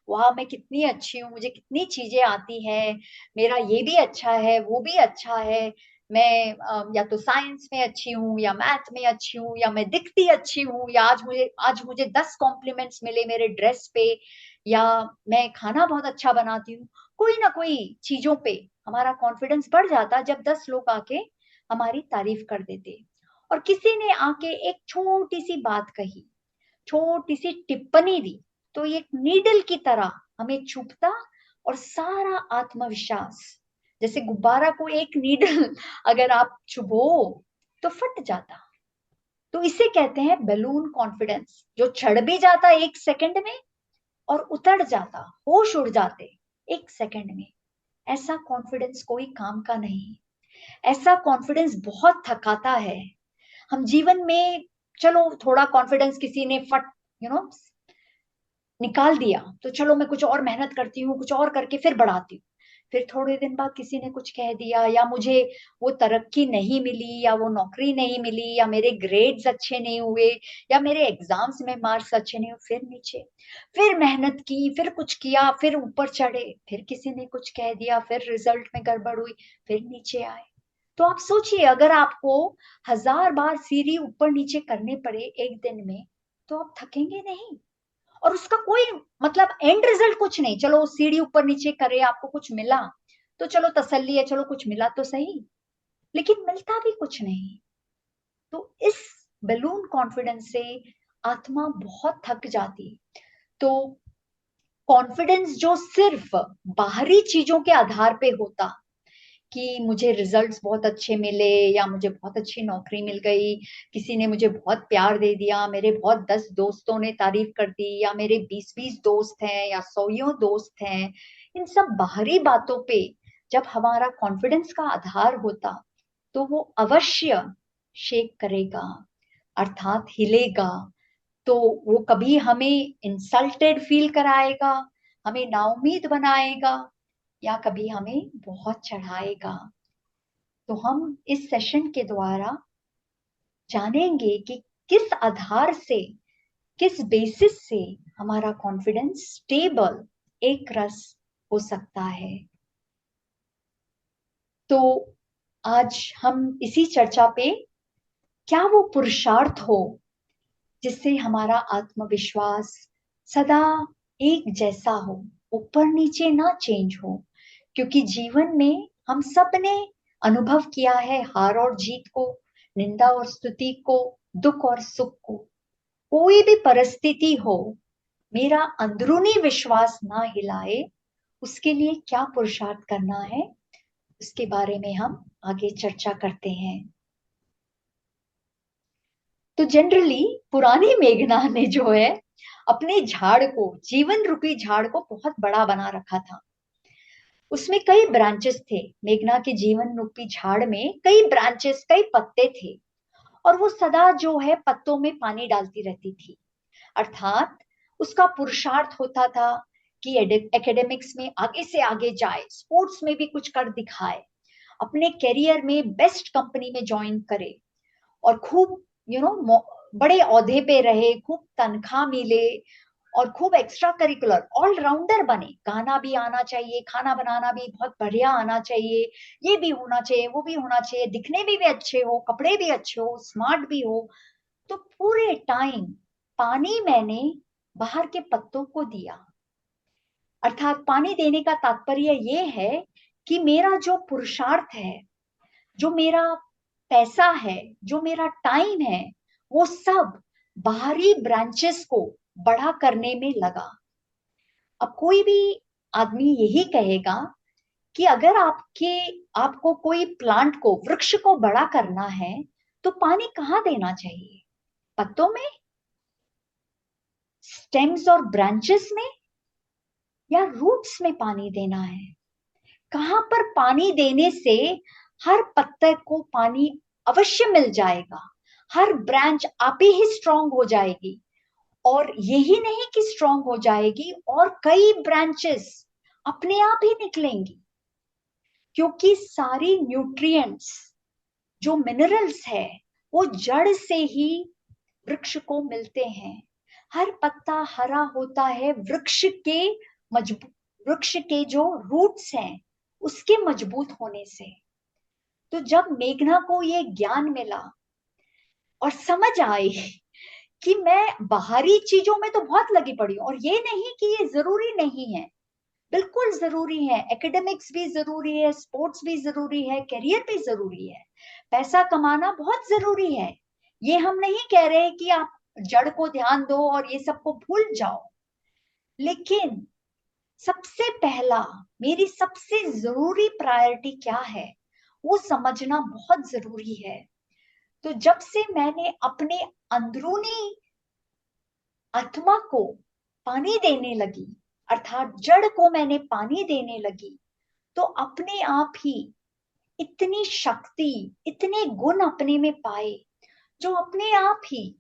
वाह, मैं कितनी अच्छी हूँ, मुझे कितनी चीजें आती हैं, मेरा ये भी अच्छा है, वो भी अच्छा है, मैं या तो साइंस में अच्छी हूँ या मैथ में अच्छी हूँ या मैं दिखती अच्छी हूँ, या आज मुझे 10 कॉम्प्लीमेंट्स मिले मेरे ड्रेस पे, या मैं खाना बहुत अच्छा बनाती हूँ। कोई ना कोई चीजों पे हमारा कॉन्फिडेंस बढ़ जाता जब 10 लोग आके हमारी तारीफ कर देते। और किसी ने आके एक छोटी सी बात कही, छोटी सी टिप्पणी दी, तो ये नीडल की तरह हमें चुभता, और सारा आत्मविश्वास, जैसे गुब्बारा को एक नीडल अगर आप चुभो तो फट जाता। तो इसे कहते हैं बैलून कॉन्फिडेंस, जो चढ़ भी जाता 1 सेकंड में और उतर जाता, होश उड़ जाते 1 सेकंड में। ऐसा कॉन्फिडेंस कोई काम का नहीं। ऐसा कॉन्फिडेंस बहुत थकाता है। हम जीवन में, चलो थोड़ा कॉन्फिडेंस किसी ने फट निकाल दिया, तो चलो मैं कुछ और मेहनत करती हूँ, कुछ और करके फिर बढ़ाती हूँ। फिर थोड़े दिन बाद किसी ने कुछ कह दिया, या मुझे वो तरक्की नहीं मिली, या वो नौकरी नहीं मिली, या मेरे ग्रेड्स अच्छे नहीं हुए, या मेरे एग्जाम्स में मार्क्स अच्छे नहीं हुए, फिर नीचे। फिर मेहनत की, फिर कुछ किया, फिर ऊपर चढ़े, फिर किसी ने कुछ कह दिया, फिर रिजल्ट में गड़बड़ हुई, फिर नीचे आए। तो आप सोचिए, अगर आपको 1000 बार सीढ़ी ऊपर नीचे करने पड़े एक दिन में, तो आप थकेंगे नहीं। और उसका कोई मतलब एंड रिजल्ट कुछ नहीं, चलो सीढ़ी ऊपर नीचे करे, आपको कुछ मिला तो चलो तसल्ली है, चलो कुछ मिला तो सही, लेकिन मिलता भी कुछ नहीं। तो इस बैलून कॉन्फिडेंस से आत्मा बहुत थक जाती। तो कॉन्फिडेंस जो सिर्फ बाहरी चीजों के आधार पे होता, कि मुझे रिजल्ट्स बहुत अच्छे मिले, या मुझे बहुत अच्छी नौकरी मिल गई, किसी ने मुझे बहुत प्यार दे दिया, मेरे बहुत 10 दोस्तों ने तारीफ कर दी, या मेरे 20-20 दोस्त हैं या 100 दोस्त हैं, इन सब बाहरी बातों पे जब हमारा कॉन्फिडेंस का आधार होता, तो वो अवश्य शेक करेगा, अर्थात हिलेगा। तो वो कभी हमें इंसल्टेड फील कराएगा, हमें नाउम्मीद बनाएगा, या कभी हमें बहुत चढ़ाएगा। तो हम इस सेशन के द्वारा जानेंगे कि किस आधार से, किस बेसिस से हमारा कॉन्फिडेंस स्टेबल, एक रस हो सकता है। तो आज हम इसी चर्चा पे, क्या वो पुरुषार्थ हो जिससे हमारा आत्मविश्वास सदा एक जैसा हो, ऊपर नीचे ना चेंज हो। क्योंकि जीवन में हम सब ने अनुभव किया है हार और जीत को, निंदा और स्तुति को, दुख और सुख को। कोई भी परिस्थिति हो, मेरा अंदरूनी विश्वास ना हिलाए, उसके लिए क्या पुरुषार्थ करना है, उसके बारे में हम आगे चर्चा करते हैं। तो जनरली पुरानी मेघना ने जो है अपने झाड़ को, जीवन रूपी झाड़ को बहुत बड़ा बना रखा था। उसमें कई ब्रांचेस थे, मेघना के जीवन रूपी झाड़ में कई ब्रांचेस, कई पत्ते थे, और वो सदा जो है पत्तों में पानी डालती रहती थी। अर्थात उसका पुरुषार्थ होता था कि एकेडमिक्स में आगे से आगे जाए, स्पोर्ट्स में भी कुछ कर दिखाए, अपने करियर में बेस्ट कंपनी में ज्वाइन करे, और खूब बड़े ओहदे पे रहे, खूब तनख्वाह मिले, और खूब एक्स्ट्रा करिकुलर ऑलराउंडर बने। गाना भी आना चाहिए, खाना बनाना भी बहुत बढ़िया आना चाहिए, ये भी होना चाहिए, वो भी होना चाहिए, दिखने में भी अच्छे हो, कपड़े भी अच्छे हो, स्मार्ट भी हो। तो पूरे टाइम पानी मैंने बाहर के पत्तों को दिया। अर्थात पानी देने का तात्पर्य ये है कि मेरा जो पुरुषार्थ है, जो मेरा पैसा है, जो मेरा टाइम है, वो सब बाहरी ब्रांचेस को बड़ा करने में लगा। अब कोई भी आदमी यही कहेगा कि अगर आपको कोई प्लांट को, वृक्ष को बड़ा करना है तो पानी कहाँ देना चाहिए? पत्तों में, स्टेम्स और ब्रांचेस में, या रूट्स में पानी देना है? कहां पर पानी देने से हर पत्ते को पानी अवश्य मिल जाएगा, हर ब्रांच आप ही स्ट्रांग हो जाएगी, और यही नहीं कि स्ट्रांग हो जाएगी और कई ब्रांचेस अपने आप ही निकलेंगी, क्योंकि सारी न्यूट्रिएंट्स जो मिनरल्स है वो जड़ से ही वृक्ष को मिलते हैं। हर पत्ता हरा होता है वृक्ष के जो रूट्स हैं उसके मजबूत होने से। तो जब मेघना को ये ज्ञान मिला और समझ आई कि मैं बाहरी चीजों में तो बहुत लगी पड़ी हूं, और ये नहीं कि ये जरूरी नहीं है, बिल्कुल जरूरी है, एकेडमिक्स भी जरूरी है, स्पोर्ट्स भी जरूरी है, करियर भी जरूरी है, पैसा कमाना बहुत जरूरी है। ये हम नहीं कह रहे कि आप जड़ को ध्यान दो और ये सबको भूल जाओ, लेकिन सबसे पहला, मेरी सबसे जरूरी प्रायोरिटी क्या है वो समझना बहुत जरूरी है। तो जब से मैंने अपने अंदरूनी आत्मा को पानी देने लगी, अर्थात जड़ को मैंने पानी देने लगी, तो अपने आप ही इतनी शक्ति, इतने गुण अपने में पाए जो अपने आप ही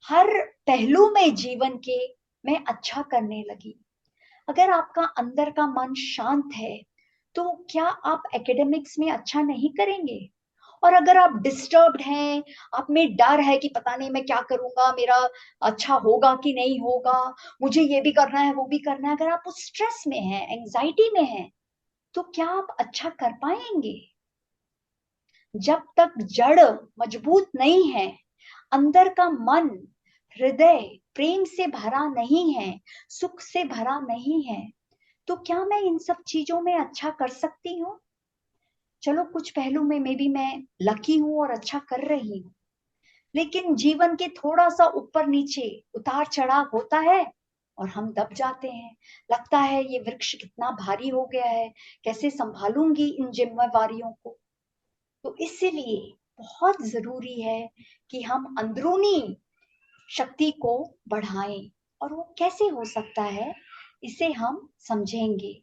हर पहलू में जीवन के मैं अच्छा करने लगी। अगर आपका अंदर का मन शांत है तो क्या आप एकेडमिक्स में अच्छा नहीं करेंगे? और अगर आप डिस्टर्ब्ड हैं, आप में डर है कि पता नहीं मैं क्या करूंगा, मेरा अच्छा होगा कि नहीं होगा, मुझे ये भी करना है वो भी करना है, अगर आप उस स्ट्रेस में हैं, एंजाइटी में हैं, तो क्या आप अच्छा कर पाएंगे? जब तक जड़ मजबूत नहीं है, अंदर का मन, हृदय प्रेम से भरा नहीं है, सुख से भरा नहीं है, तो क्या मैं इन सब चीजों में अच्छा कर सकती हूँ? चलो कुछ पहलू में मे बी मैं लकी हूं और अच्छा कर रही हूँ, लेकिन जीवन के थोड़ा सा ऊपर नीचे उतार चढ़ाव होता है और हम दब जाते हैं। लगता है ये वृक्ष कितना भारी हो गया है, कैसे संभालूंगी इन जिम्मेवारियों को। तो इसलिए बहुत जरूरी है कि हम अंदरूनी शक्ति को बढ़ाएं, और वो कैसे हो सकता है इसे हम समझेंगे।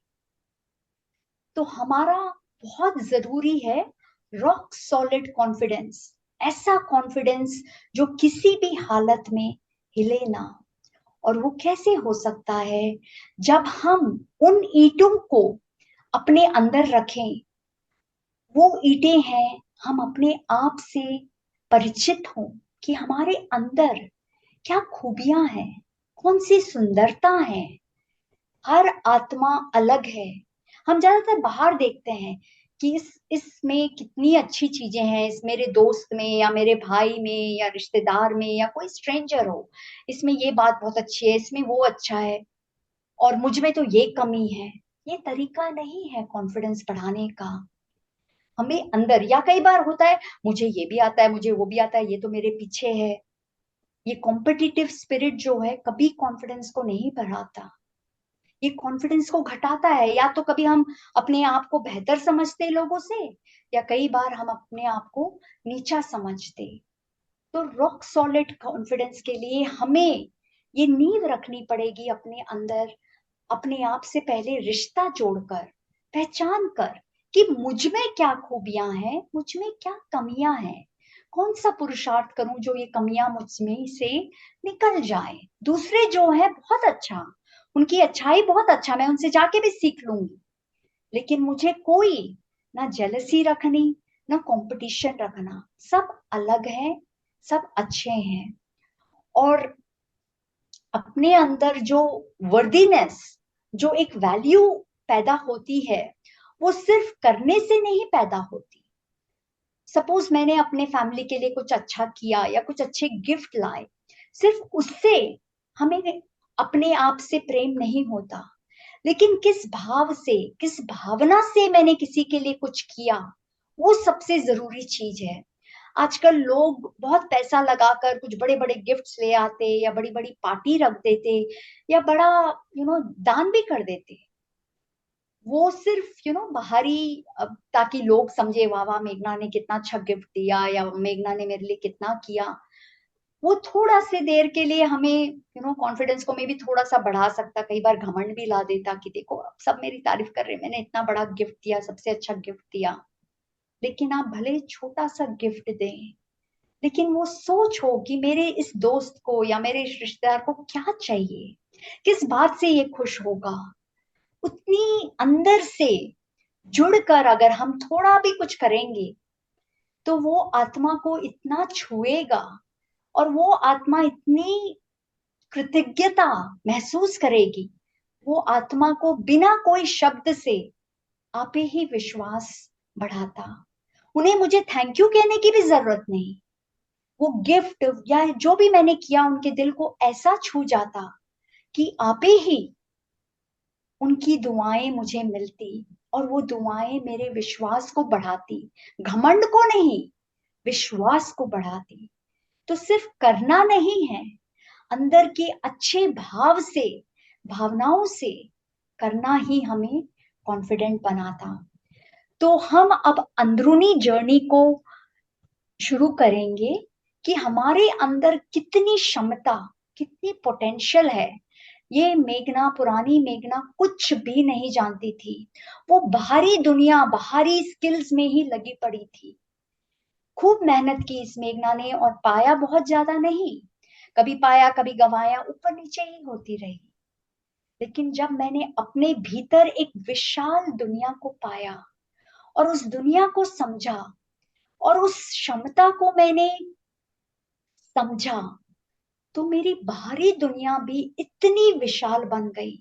तो हमारा बहुत जरूरी है रॉक सॉलिड कॉन्फिडेंस, ऐसा कॉन्फिडेंस जो किसी भी हालत में हिले ना। और वो कैसे हो सकता है? जब हम उन ईंटों को अपने अंदर रखें, वो ईंटें हैं, हम अपने आप से परिचित हों कि हमारे अंदर क्या खूबियां हैं, कौन सी सुंदरता है। हर आत्मा अलग है। हम ज्यादातर बाहर देखते हैं कि इसमें कितनी अच्छी चीजें हैं, इस मेरे दोस्त में या मेरे भाई में या रिश्तेदार में या कोई स्ट्रेंजर हो, इसमें ये बात बहुत अच्छी है, इसमें वो अच्छा है, और मुझ में तो ये कमी है। ये तरीका नहीं है कॉन्फिडेंस बढ़ाने का। हमें अंदर, या कई बार होता है मुझे ये भी आता है, मुझे वो भी आता है, ये तो मेरे पीछे है। ये कॉम्पिटिटिव स्पिरिट जो है कभी कॉन्फिडेंस को नहीं बढ़ाता, ये कॉन्फिडेंस को घटाता है। या तो कभी हम अपने आप को बेहतर समझते लोगों से, या कई बार हम अपने आप को नीचा समझते। तो रॉक सॉलिड कॉन्फिडेंस के लिए हमें ये नींव रखनी पड़ेगी अपने अंदर, अपने आप से पहले रिश्ता जोड़कर, पहचान कर कि मुझ में क्या खूबियां हैं, मुझ में क्या कमियां हैं, कौन सा पुरुषार्थ करूं जो ये कमियां मुझ में से निकल जाए। दूसरे जो है बहुत अच्छा, उनकी अच्छाई बहुत अच्छा, मैं उनसे जाके भी सीख लूंगी, लेकिन मुझे कोई ना जेलसी रखनी, ना कंपटीशन रखना। सब अलग है, सब अच्छे हैं। और अपने अंदर जो वर्दीनेस, जो एक वैल्यू पैदा होती है, वो सिर्फ करने से नहीं पैदा होती। सपोज मैंने अपने फैमिली के लिए कुछ अच्छा किया या कुछ अच्छे गिफ्ट लाए, सिर्फ उससे हमें अपने आप से प्रेम नहीं होता, लेकिन किस भाव से, किस भावना से मैंने किसी के लिए कुछ किया, वो सबसे जरूरी चीज है। आजकल लोग बहुत पैसा लगाकर कुछ बड़े बड़े गिफ्ट्स ले आते, या बड़ी बड़ी पार्टी रख देते, या बड़ा दान भी कर देते। वो सिर्फ बाहरी, ताकि लोग समझे वाह वाह मेघना ने कितना अच्छा गिफ्ट दिया, या मेघना ने मेरे लिए कितना किया। वो थोड़ा से देर के लिए हमें कॉन्फिडेंस को में भी थोड़ा सा बढ़ा सकता, कई बार घमंड भी ला देता कि देखो अब सब मेरी तारीफ कर रहे हैं, मैंने इतना बड़ा गिफ्ट दिया, सबसे अच्छा गिफ्ट दिया। लेकिन आप भले छोटा सा गिफ्ट दें, लेकिन वो सोच हो कि मेरे इस दोस्त को या मेरे इस रिश्तेदार को क्या चाहिए, किस बात से ये खुश होगा, उतनी अंदर से जुड़कर अगर हम थोड़ा भी कुछ करेंगे तो वो आत्मा को इतना छुएगा, और वो आत्मा इतनी कृतज्ञता महसूस करेगी, वो आत्मा को बिना कोई शब्द से आपे ही विश्वास बढ़ाता। उन्हें मुझे थैंक यू कहने की भी जरूरत नहीं, वो गिफ्ट या जो भी मैंने किया उनके दिल को ऐसा छू जाता कि आपे ही उनकी दुआएं मुझे मिलती, और वो दुआएं मेरे विश्वास को बढ़ाती, घमंड को नहीं, विश्वास को बढ़ाती। तो सिर्फ करना नहीं है, अंदर के अच्छे भाव से, भावनाओं से करना ही हमें कॉन्फिडेंट बनाता। तो हम अब अंदरूनी जर्नी को शुरू करेंगे कि हमारे अंदर कितनी क्षमता, कितनी पोटेंशियल है। ये मेघना, पुरानी मेघना कुछ भी नहीं जानती थी। वो बाहरी दुनिया, बाहरी स्किल्स में ही लगी पड़ी थी। खूब मेहनत की इस मेघना ने, और पाया बहुत ज्यादा नहीं, कभी पाया कभी गंवाया, ऊपर नीचे ही होती रही। लेकिन जब मैंने अपने भीतर एक विशाल दुनिया को पाया, और उस दुनिया को समझा, और उस क्षमता को मैंने समझा, तो मेरी बाहरी दुनिया भी इतनी विशाल बन गई,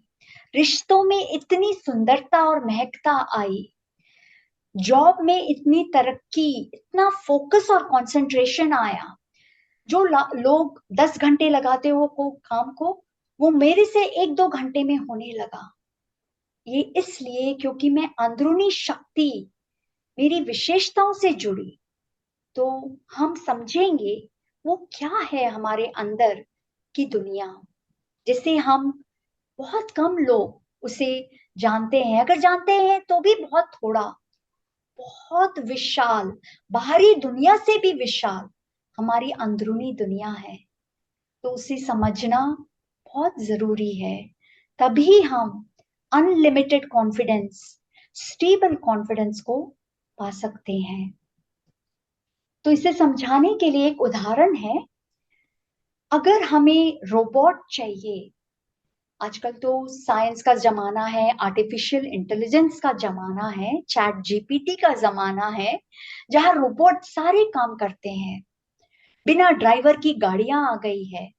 रिश्तों में इतनी सुंदरता और महकता आई, जॉब में इतनी तरक्की, इतना फोकस और कंसंट्रेशन आया। जो लोग 10 घंटे लगाते हो को काम को, वो मेरे से 1-2 घंटे में होने लगा। ये इसलिए क्योंकि मैं अंदरूनी शक्ति, मेरी विशेषताओं से जुड़ी। तो हम समझेंगे वो क्या है हमारे अंदर की दुनिया, जिसे हम बहुत कम लोग उसे जानते हैं, अगर जानते हैं तो भी बहुत थोड़ा। बहुत विशाल, बाहरी दुनिया से भी विशाल हमारी अंदरूनी दुनिया है। तो उसे समझना बहुत जरूरी है, तभी हम अनलिमिटेड कॉन्फिडेंस, स्टेबल कॉन्फिडेंस को पा सकते हैं। तो इसे समझाने के लिए एक उदाहरण है। अगर हमें रोबोट चाहिए, आजकल तो साइंस का जमाना है, आर्टिफिशियल इंटेलिजेंस का जमाना है, चैट जीपीटी का जमाना है, जहां रोबोट सारे काम करते हैं। बिना ड्राइवर की गाड़ियां आ गई है।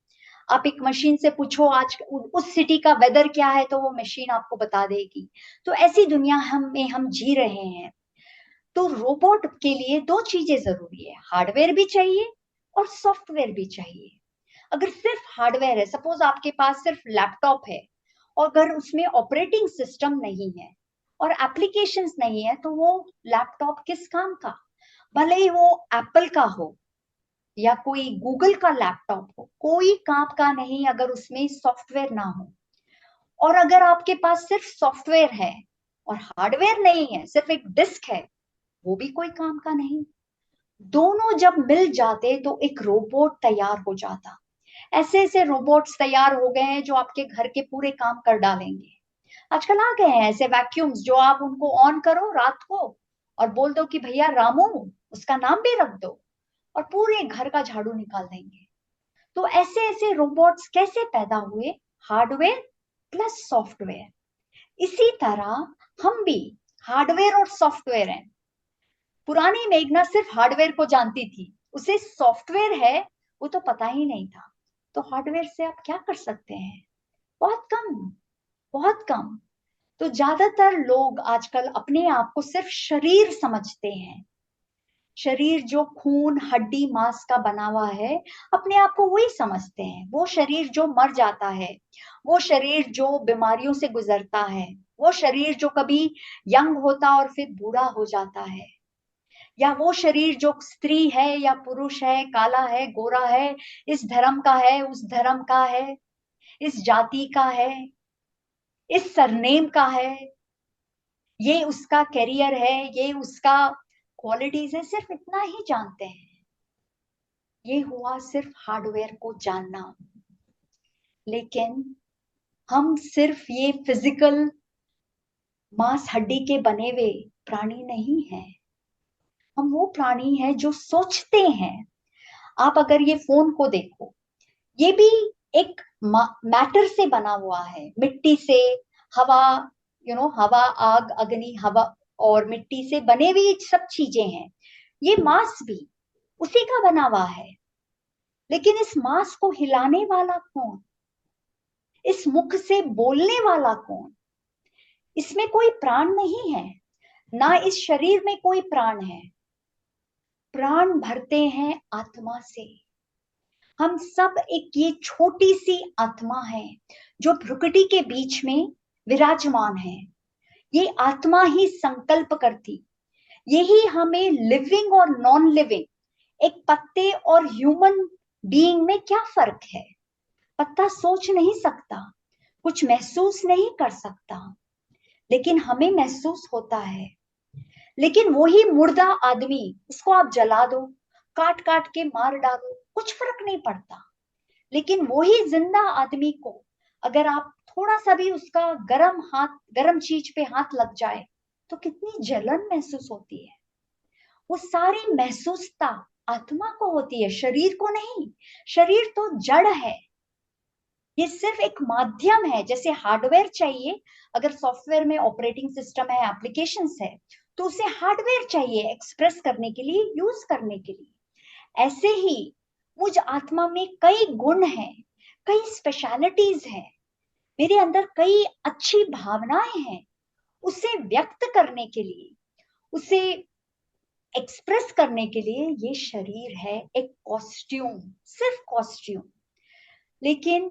आप एक मशीन से पूछो आज उस सिटी का वेदर क्या है, तो वो मशीन आपको बता देगी। तो ऐसी दुनिया हम जी रहे हैं। तो रोबोट के लिए 2 चीजें जरूरी है, हार्डवेयर भी चाहिए और सॉफ्टवेयर भी चाहिए। अगर सिर्फ हार्डवेयर है, सपोज आपके पास सिर्फ लैपटॉप है, और अगर उसमें ऑपरेटिंग सिस्टम नहीं है और एप्लीकेशंस नहीं है, तो वो लैपटॉप किस काम का? भले ही वो एप्पल का हो या कोई गूगल का लैपटॉप हो, कोई काम का नहीं अगर उसमें सॉफ्टवेयर ना हो। और अगर आपके पास सिर्फ सॉफ्टवेयर है और हार्डवेयर नहीं है, सिर्फ एक डिस्क है, वो भी कोई काम का नहीं। दोनों जब मिल जाते तो एक रोबोट तैयार हो जाता। ऐसे ऐसे रोबोट्स तैयार हो गए हैं जो आपके घर के पूरे काम कर डालेंगे। आजकल आ गए हैं ऐसे वैक्यूम्स, जो आप उनको ऑन करो रात को और बोल दो कि भैया रामू, उसका नाम भी रख दो, और पूरे घर का झाड़ू निकाल देंगे। तो ऐसे ऐसे रोबोट्स कैसे पैदा हुए? Hardware plus software. इसी तरह हम भी हार्डवेयर और सॉफ्टवेयर हैं। पुरानी मेघना सिर्फ हार्डवेयर को जानती थी, उसे सॉफ्टवेयर है वो तो पता ही नहीं था। तो हार्डवेयर से आप क्या कर सकते हैं? बहुत कम, बहुत कम। तो ज्यादातर लोग आजकल अपने आप को सिर्फ शरीर समझते हैं। शरीर जो खून हड्डी मांस का बना हुआ है, अपने आप को वही समझते हैं। वो शरीर जो मर जाता है, वो शरीर जो बीमारियों से गुजरता है, वो शरीर जो कभी यंग होता और फिर बूढ़ा हो जाता है। या वो शरीर जो स्त्री है या पुरुष है, काला है, गोरा है, इस धर्म का है, उस धर्म का है, इस जाति का है, इस सरनेम का है, ये उसका करियर है, ये उसका क्वालिटीज है, सिर्फ इतना ही जानते हैं। ये हुआ सिर्फ हार्डवेयर को जानना। लेकिन हम सिर्फ ये फिजिकल मांस हड्डी के बने हुए प्राणी नहीं हैं। हम वो प्राणी हैं जो सोचते हैं। आप अगर ये फोन को देखो, ये भी एक मैटर से बना हुआ है, मिट्टी से, हवा, हवा, आग, अग्नि, हवा और मिट्टी से बने हुई सब चीजें हैं। ये मांस भी उसी का बना हुआ है। लेकिन इस मांस को हिलाने वाला कौन? इस मुख से बोलने वाला कौन? इसमें कोई प्राण नहीं है, ना इस शरीर में कोई प्राण है। प्राण भरते हैं आत्मा से। हम सब एक ये छोटी सी आत्मा है जो प्रकृति के बीच में विराजमान है। ये आत्मा ही संकल्प करती, यही हमें लिविंग और नॉन लिविंग, एक पत्ते और ह्यूमन बीइंग में क्या फर्क है? पत्ता सोच नहीं सकता, कुछ महसूस नहीं कर सकता, लेकिन हमें महसूस होता है। लेकिन वही मुर्दा आदमी, उसको आप जला दो, काट काट के मार डालो, कुछ फर्क नहीं पड़ता। लेकिन वही जिंदा आदमी को अगर आप थोड़ा सा भी उसका गरम चीज पे हाथ लग जाए तो कितनी जलन महसूस होती है। वो सारी महसूसता आत्मा को होती है, शरीर को नहीं। शरीर तो जड़ है, ये सिर्फ एक माध्यम है। जैसे हार्डवेयर चाहिए, अगर सॉफ्टवेयर में ऑपरेटिंग सिस्टम है, एप्लीकेशंस है, तो उसे हार्डवेयर चाहिए एक्सप्रेस करने के लिए, यूज करने के लिए। ऐसे ही मुझ आत्मा में कई गुण हैं, कई स्पेशलिटीज हैं, मेरे अंदर कई अच्छी भावनाएं हैं। उसे व्यक्त करने के लिए, उसे एक्सप्रेस करने के लिए ये शरीर है एक कॉस्ट्यूम, सिर्फ कॉस्ट्यूम। लेकिन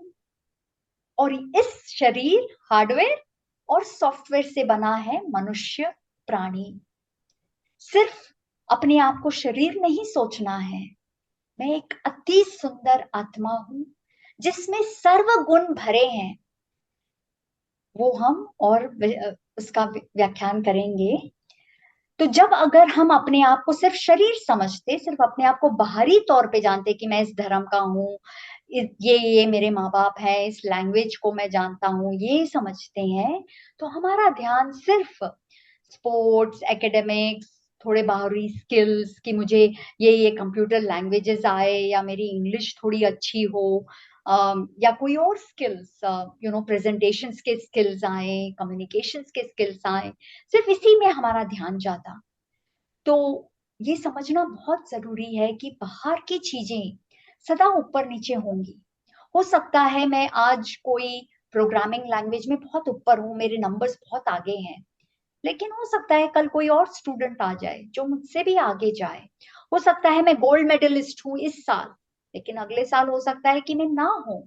और इस शरीर हार्डवेयर और सॉफ्टवेयर से बना है मनुष्य प्राणी। सिर्फ अपने आप को शरीर नहीं सोचना है। मैं एक अति सुंदर आत्मा हूं जिसमें सर्व गुण भरे हैं। वो हम और उसका व्याख्यान करेंगे। तो जब अगर हम अपने आप को सिर्फ शरीर समझते, सिर्फ अपने आप को बाहरी तौर पे जानते कि मैं इस धर्म का हूँ, ये मेरे माँ बाप है, इस लैंग्वेज को मैं जानता हूँ, ये समझते हैं, तो हमारा ध्यान सिर्फ स्पोर्ट्स, एकेडमिक्स, थोड़े बाहरी स्किल्स कि मुझे ये कंप्यूटर लैंग्वेजेस आए, या मेरी इंग्लिश थोड़ी अच्छी हो, या कोई और स्किल्स, प्रेजेंटेशंस के स्किल्स आए, कम्युनिकेशंस के स्किल्स आए, सिर्फ इसी में हमारा ध्यान जाता। तो ये समझना बहुत जरूरी है कि बाहर की चीजें सदा ऊपर नीचे होंगी। हो सकता है मैं आज कोई प्रोग्रामिंग लैंग्वेज में बहुत ऊपर हूँ, मेरे नंबर्स बहुत आगे हैं, लेकिन हो सकता है कल कोई और स्टूडेंट आ जाए जो मुझसे भी आगे जाए। हो सकता है मैं गोल्ड मेडलिस्ट हूँ इस साल, लेकिन अगले साल हो सकता है कि मैं ना हूं।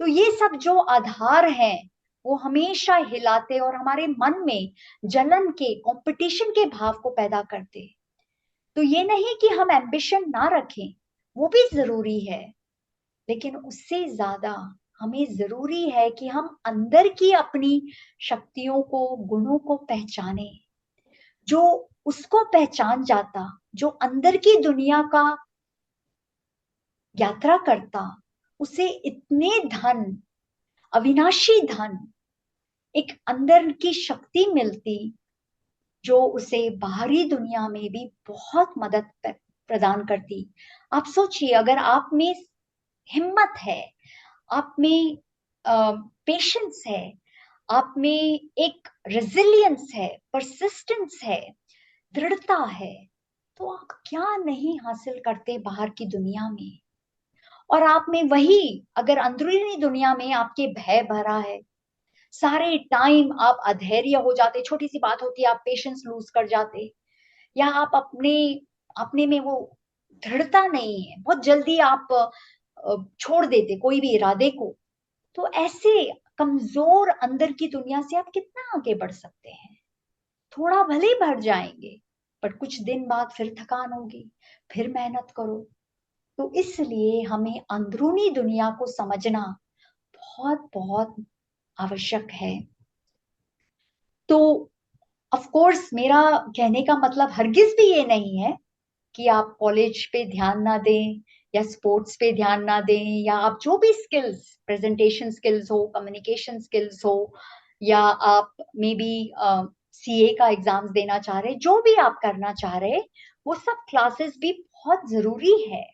तो ये सब जो आधार हैं वो हमेशा हिलाते और हमारे मन में जलन के, कंपटीशन के भाव को पैदा करते। तो ये नहीं कि हम एम्बिशन ना रखें, वो भी जरूरी है, लेकिन उससे ज्यादा हमें जरूरी है कि हम अंदर की अपनी शक्तियों को, गुणों को पहचाने। जो उसको पहचान जाता, जो अंदर की दुनिया का यात्रा करता, उसे इतने धन, अविनाशी धन, एक अंदर की शक्ति मिलती जो उसे बाहरी दुनिया में भी बहुत मदद प्रदान करती। आप सोचिए, अगर आप में हिम्मत है, आप में पेशेंस है, आप में एक रेजिलियंस है, परसिस्टेंस है, दृढ़ता है, तो आप क्या नहीं हासिल करते बाहर की दुनिया में। और आप में वही, अगर अंदरूनी दुनिया में आपके भय भरा है, सारे टाइम आप अधैर्य हो जाते, छोटी सी बात होती है आप पेशेंस लूज कर जाते, या आप अपने अपने में वो दृढ़ता नहीं है, बहुत जल्दी आप छोड़ देते कोई भी इरादे को, तो ऐसे कमजोर अंदर की दुनिया से आप कितना आगे बढ़ सकते हैं? थोड़ा भले ही बढ़ जाएंगे, पर कुछ दिन बाद फिर थकान होगी, फिर मेहनत करो। तो इसलिए हमें अंदरूनी दुनिया को समझना बहुत बहुत आवश्यक है। तो ऑफ कोर्स मेरा कहने का मतलब हरगिज भी ये नहीं है कि आप कॉलेज पे ध्यान ना दें या स्पोर्ट्स पे ध्यान ना दें, या आप जो भी स्किल्स, प्रेजेंटेशन स्किल्स हो, कम्युनिकेशन स्किल्स हो, या आप मे बी सीए का एग्जाम्स देना चाह रहे, जो भी आप करना चाह रहे, वो सब क्लासेस भी बहुत जरूरी है,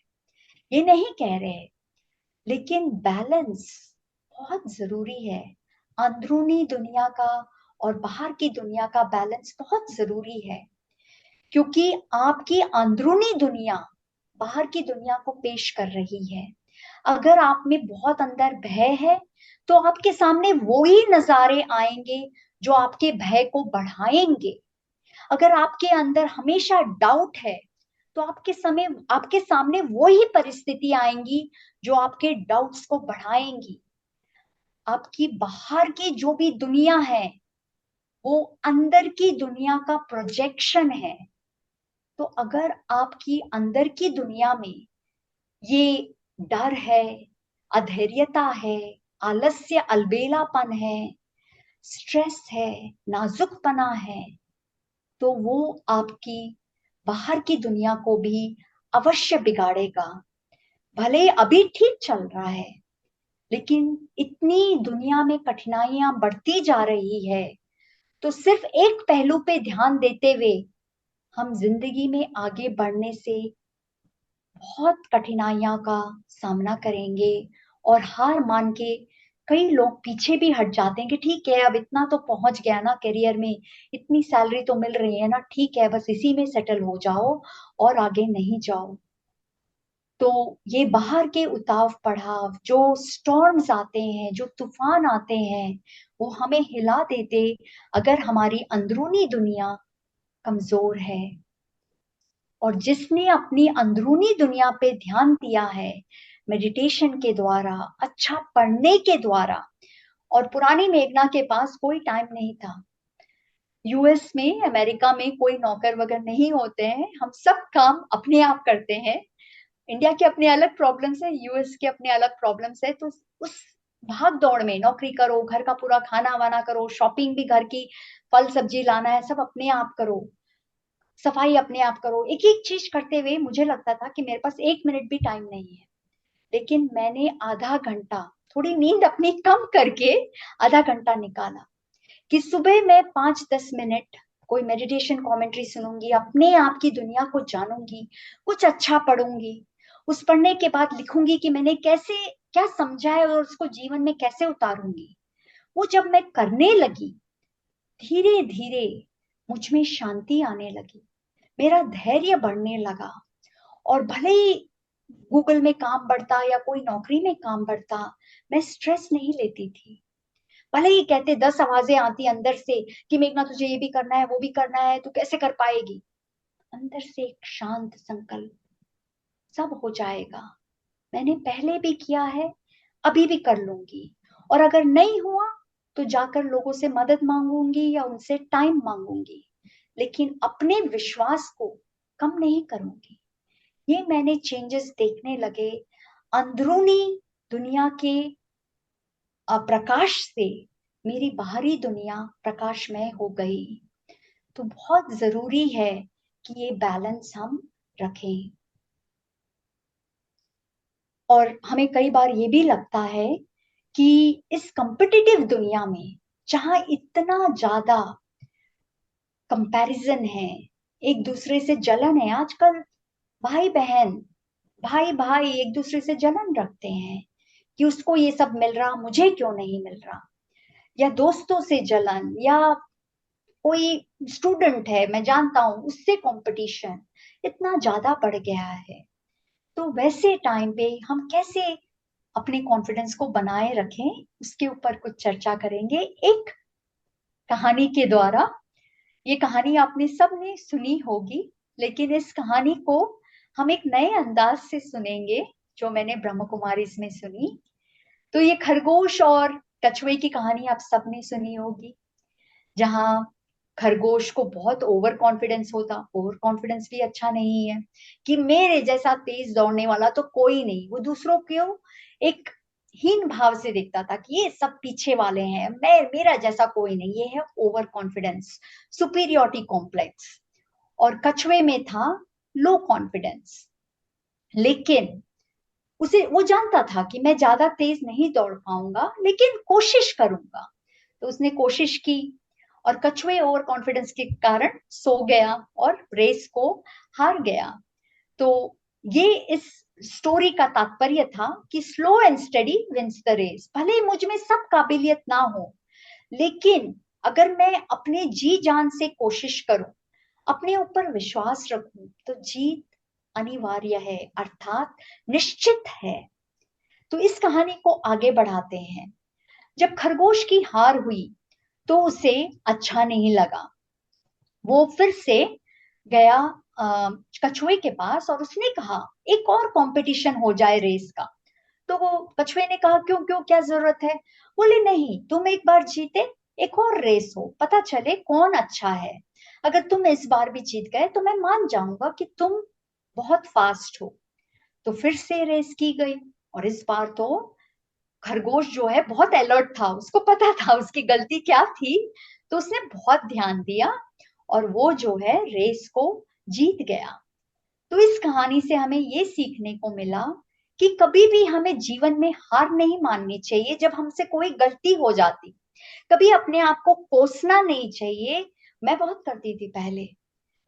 ये नहीं कह रहे, लेकिन बैलेंस बहुत जरूरी है। अंदरूनी दुनिया का और बाहर की दुनिया का बैलेंस बहुत जरूरी है, क्योंकि आपकी अंदरूनी दुनिया बाहर की दुनिया को पेश कर रही है। अगर आप में बहुत अंदर भय है तो आपके सामने वो ही नजारे आएंगे जो आपके भय को बढ़ाएंगे। अगर आपके अंदर हमेशा डाउट है तो आपके सामने वो ही परिस्थिति आएंगी जो आपके डाउट्स को बढ़ाएंगी। आपकी बाहर की जो भी दुनिया है वो अंदर की दुनिया का प्रोजेक्शन है। तो अगर आपकी अंदर की दुनिया में ये डर है, अधैर्यता है, आलस्य, अलबेलापन है, स्ट्रेस है, नाजुकपना है, तो वो आपकी बाहर की दुनिया को भी अवश्य बिगाड़ेगा। भले अभी ठीक चल रहा है, लेकिन इतनी दुनिया में कठिनाइयां बढ़ती जा रही है, तो सिर्फ एक पहलू पे ध्यान देते हुए हम जिंदगी में आगे बढ़ने से बहुत कठिनाइयां का सामना करेंगे, और हार मान के कई लोग पीछे भी हट जाते हैं कि ठीक है, अब इतना तो पहुंच गया ना करियर में, इतनी सैलरी तो मिल रही है ना, ठीक है, बस इसी में सेटल हो जाओ और आगे नहीं जाओ। तो ये बाहर के उताव पड़ाव, जो स्टॉर्म्स आते हैं, जो तूफान आते हैं, वो हमें हिला देते अगर हमारी अंदरूनी दुनिया कमजोर है। और जिसने अपनी अंदरूनी दुनिया पे ध्यान दिया है मेडिटेशन के द्वारा, अच्छा पढ़ने के द्वारा, और पुरानी मेघना के पास कोई टाइम नहीं था। यूएस में, अमेरिका में कोई नौकर वगैरह नहीं होते हैं, हम सब काम अपने आप करते हैं। इंडिया के अपने अलग प्रॉब्लम्स है, यूएस के अपने अलग प्रॉब्लम्स है। तो उस भाग दौड़ में नौकरी करो, घर का पूरा खाना वाना करो, शॉपिंग भी घर की, फल सब्जी लाना है सब अपने आप करो, सफाई अपने आप करो, एक एक चीज करते हुए मुझे लगता था कि मेरे पास 1 मिनट भी टाइम नहीं है। लेकिन मैंने आधा घंटा, थोड़ी नींद अपनी कम करके आधा घंटा निकाला कि सुबह मैं 5-10 मिनट कोई मेडिटेशन कमेंट्री सुनूंगी, अपने आप की दुनिया को जानूंगी, कुछ अच्छा पढ़ूंगी, उस पढ़ने के बाद लिखूंगी कि मैंने कैसे क्या समझा है और उसको जीवन में कैसे उतारूंगी। वो जब मैं करने लगी, धीरे धीरे मुझ में शांति आने लगी, मेरा धैर्य बढ़ने लगा। और भले ही गूगल में काम बढ़ता या कोई नौकरी में काम बढ़ता, मैं स्ट्रेस नहीं लेती थी। भले ही कहते 10 आवाजें आती अंदर से कि मेघना तुझे ये भी करना है, वो भी करना है, तू कैसे कर पाएगी, अंदर से एक शांत संकल्प, सब हो जाएगा, मैंने पहले भी किया है, अभी भी कर लूंगी, और अगर नहीं हुआ तो जाकर लोगों से मदद मांगूंगी या उनसे टाइम मांगूंगी, लेकिन अपने विश्वास को कम नहीं करूंगी। ये मैंने चेंजेस देखने लगे। अंदरूनी दुनिया के प्रकाश से मेरी बाहरी दुनिया प्रकाशमय हो गई। तो बहुत जरूरी है कि ये बैलेंस हम रखें। और हमें कई बार ये भी लगता है कि इस कॉम्पिटिटिव दुनिया में, जहां इतना ज्यादा कंपैरिजन है, एक दूसरे से जलन है, आजकल भाई बहन, भाई भाई एक दूसरे से जलन रखते हैं कि उसको ये सब मिल रहा, मुझे क्यों नहीं मिल रहा, या दोस्तों से जलन, या कोई स्टूडेंट है मैं जानता हूं उससे कंपटीशन इतना ज्यादा बढ़ गया है। तो वैसे टाइम पे हम कैसे अपने कॉन्फिडेंस को बनाए रखें, उसके ऊपर कुछ चर्चा करेंगे एक कहानी के द्वारा। ये कहानी आपने सबने सुनी होगी, लेकिन इस कहानी को हम एक नए अंदाज से सुनेंगे जो मैंने ब्रह्म कुमारी में सुनी। तो ये खरगोश और कछुए की कहानी आप सबने सुनी होगी, जहां खरगोश को बहुत ओवर कॉन्फिडेंस होता, ओवर कॉन्फिडेंस भी अच्छा नहीं है, कि मेरे जैसा तेज दौड़ने वाला तो कोई नहीं। वो दूसरों को एक हीन भाव से देखता था कि ये सब पीछे वाले हैं, मेरा जैसा कोई नहीं। ये है ओवर कॉन्फिडेंस, सुपीरियरिटी कॉम्प्लेक्स। और कछुए में था लो कॉन्फिडेंस। लेकिन उसे, वो जानता था कि मैं ज्यादा तेज नहीं दौड़ पाऊंगा, लेकिन कोशिश करूंगा। तो उसने कोशिश की, और कछुए ओवर कॉन्फिडेंस के कारण सो गया और रेस को हार गया। तो ये इस स्टोरी का तात्पर्य था कि slow and steady wins the race. भले ही मुझ में सब काबिलियत ना हो, लेकिन अगर मैं अपने जी जान से कोशिश करूं, अपने ऊपर विश्वास रखूं, तो जीत अनिवार्य है, अर्थात निश्चित है। तो इस कहानी को आगे बढ़ाते हैं। जब खरगोश की हार हुई तो उसे अच्छा नहीं लगा। वो फिर से गया कछुए के पास और उसने कहा एक और कंपटीशन हो जाए रेस का। तो वो कछुए ने कहा क्यों क्यों, क्या जरूरत है? बोले नहीं, तुम एक बार जीते, एक और रेस हो, पता चले कौन अच्छा है। अगर तुम इस बार भी जीत गए तो मैं मान जाऊंगा कि तुम बहुत फास्ट हो। तो फिर से रेस की गई, और इस बार तो खरगोश जो है बहुत अलर्ट था, उसको पता था उसकी गलती क्या थी। तो उसने बहुत ध्यान दिया और वो जो है रेस को जीत गया। तो इस कहानी से हमें ये सीखने को मिला कि कभी भी हमें जीवन में हार नहीं माननी चाहिए जब हमसे कोई गलती हो जाती। कभी अपने आप को कोसना नहीं चाहिए। मैं बहुत करती थी पहले,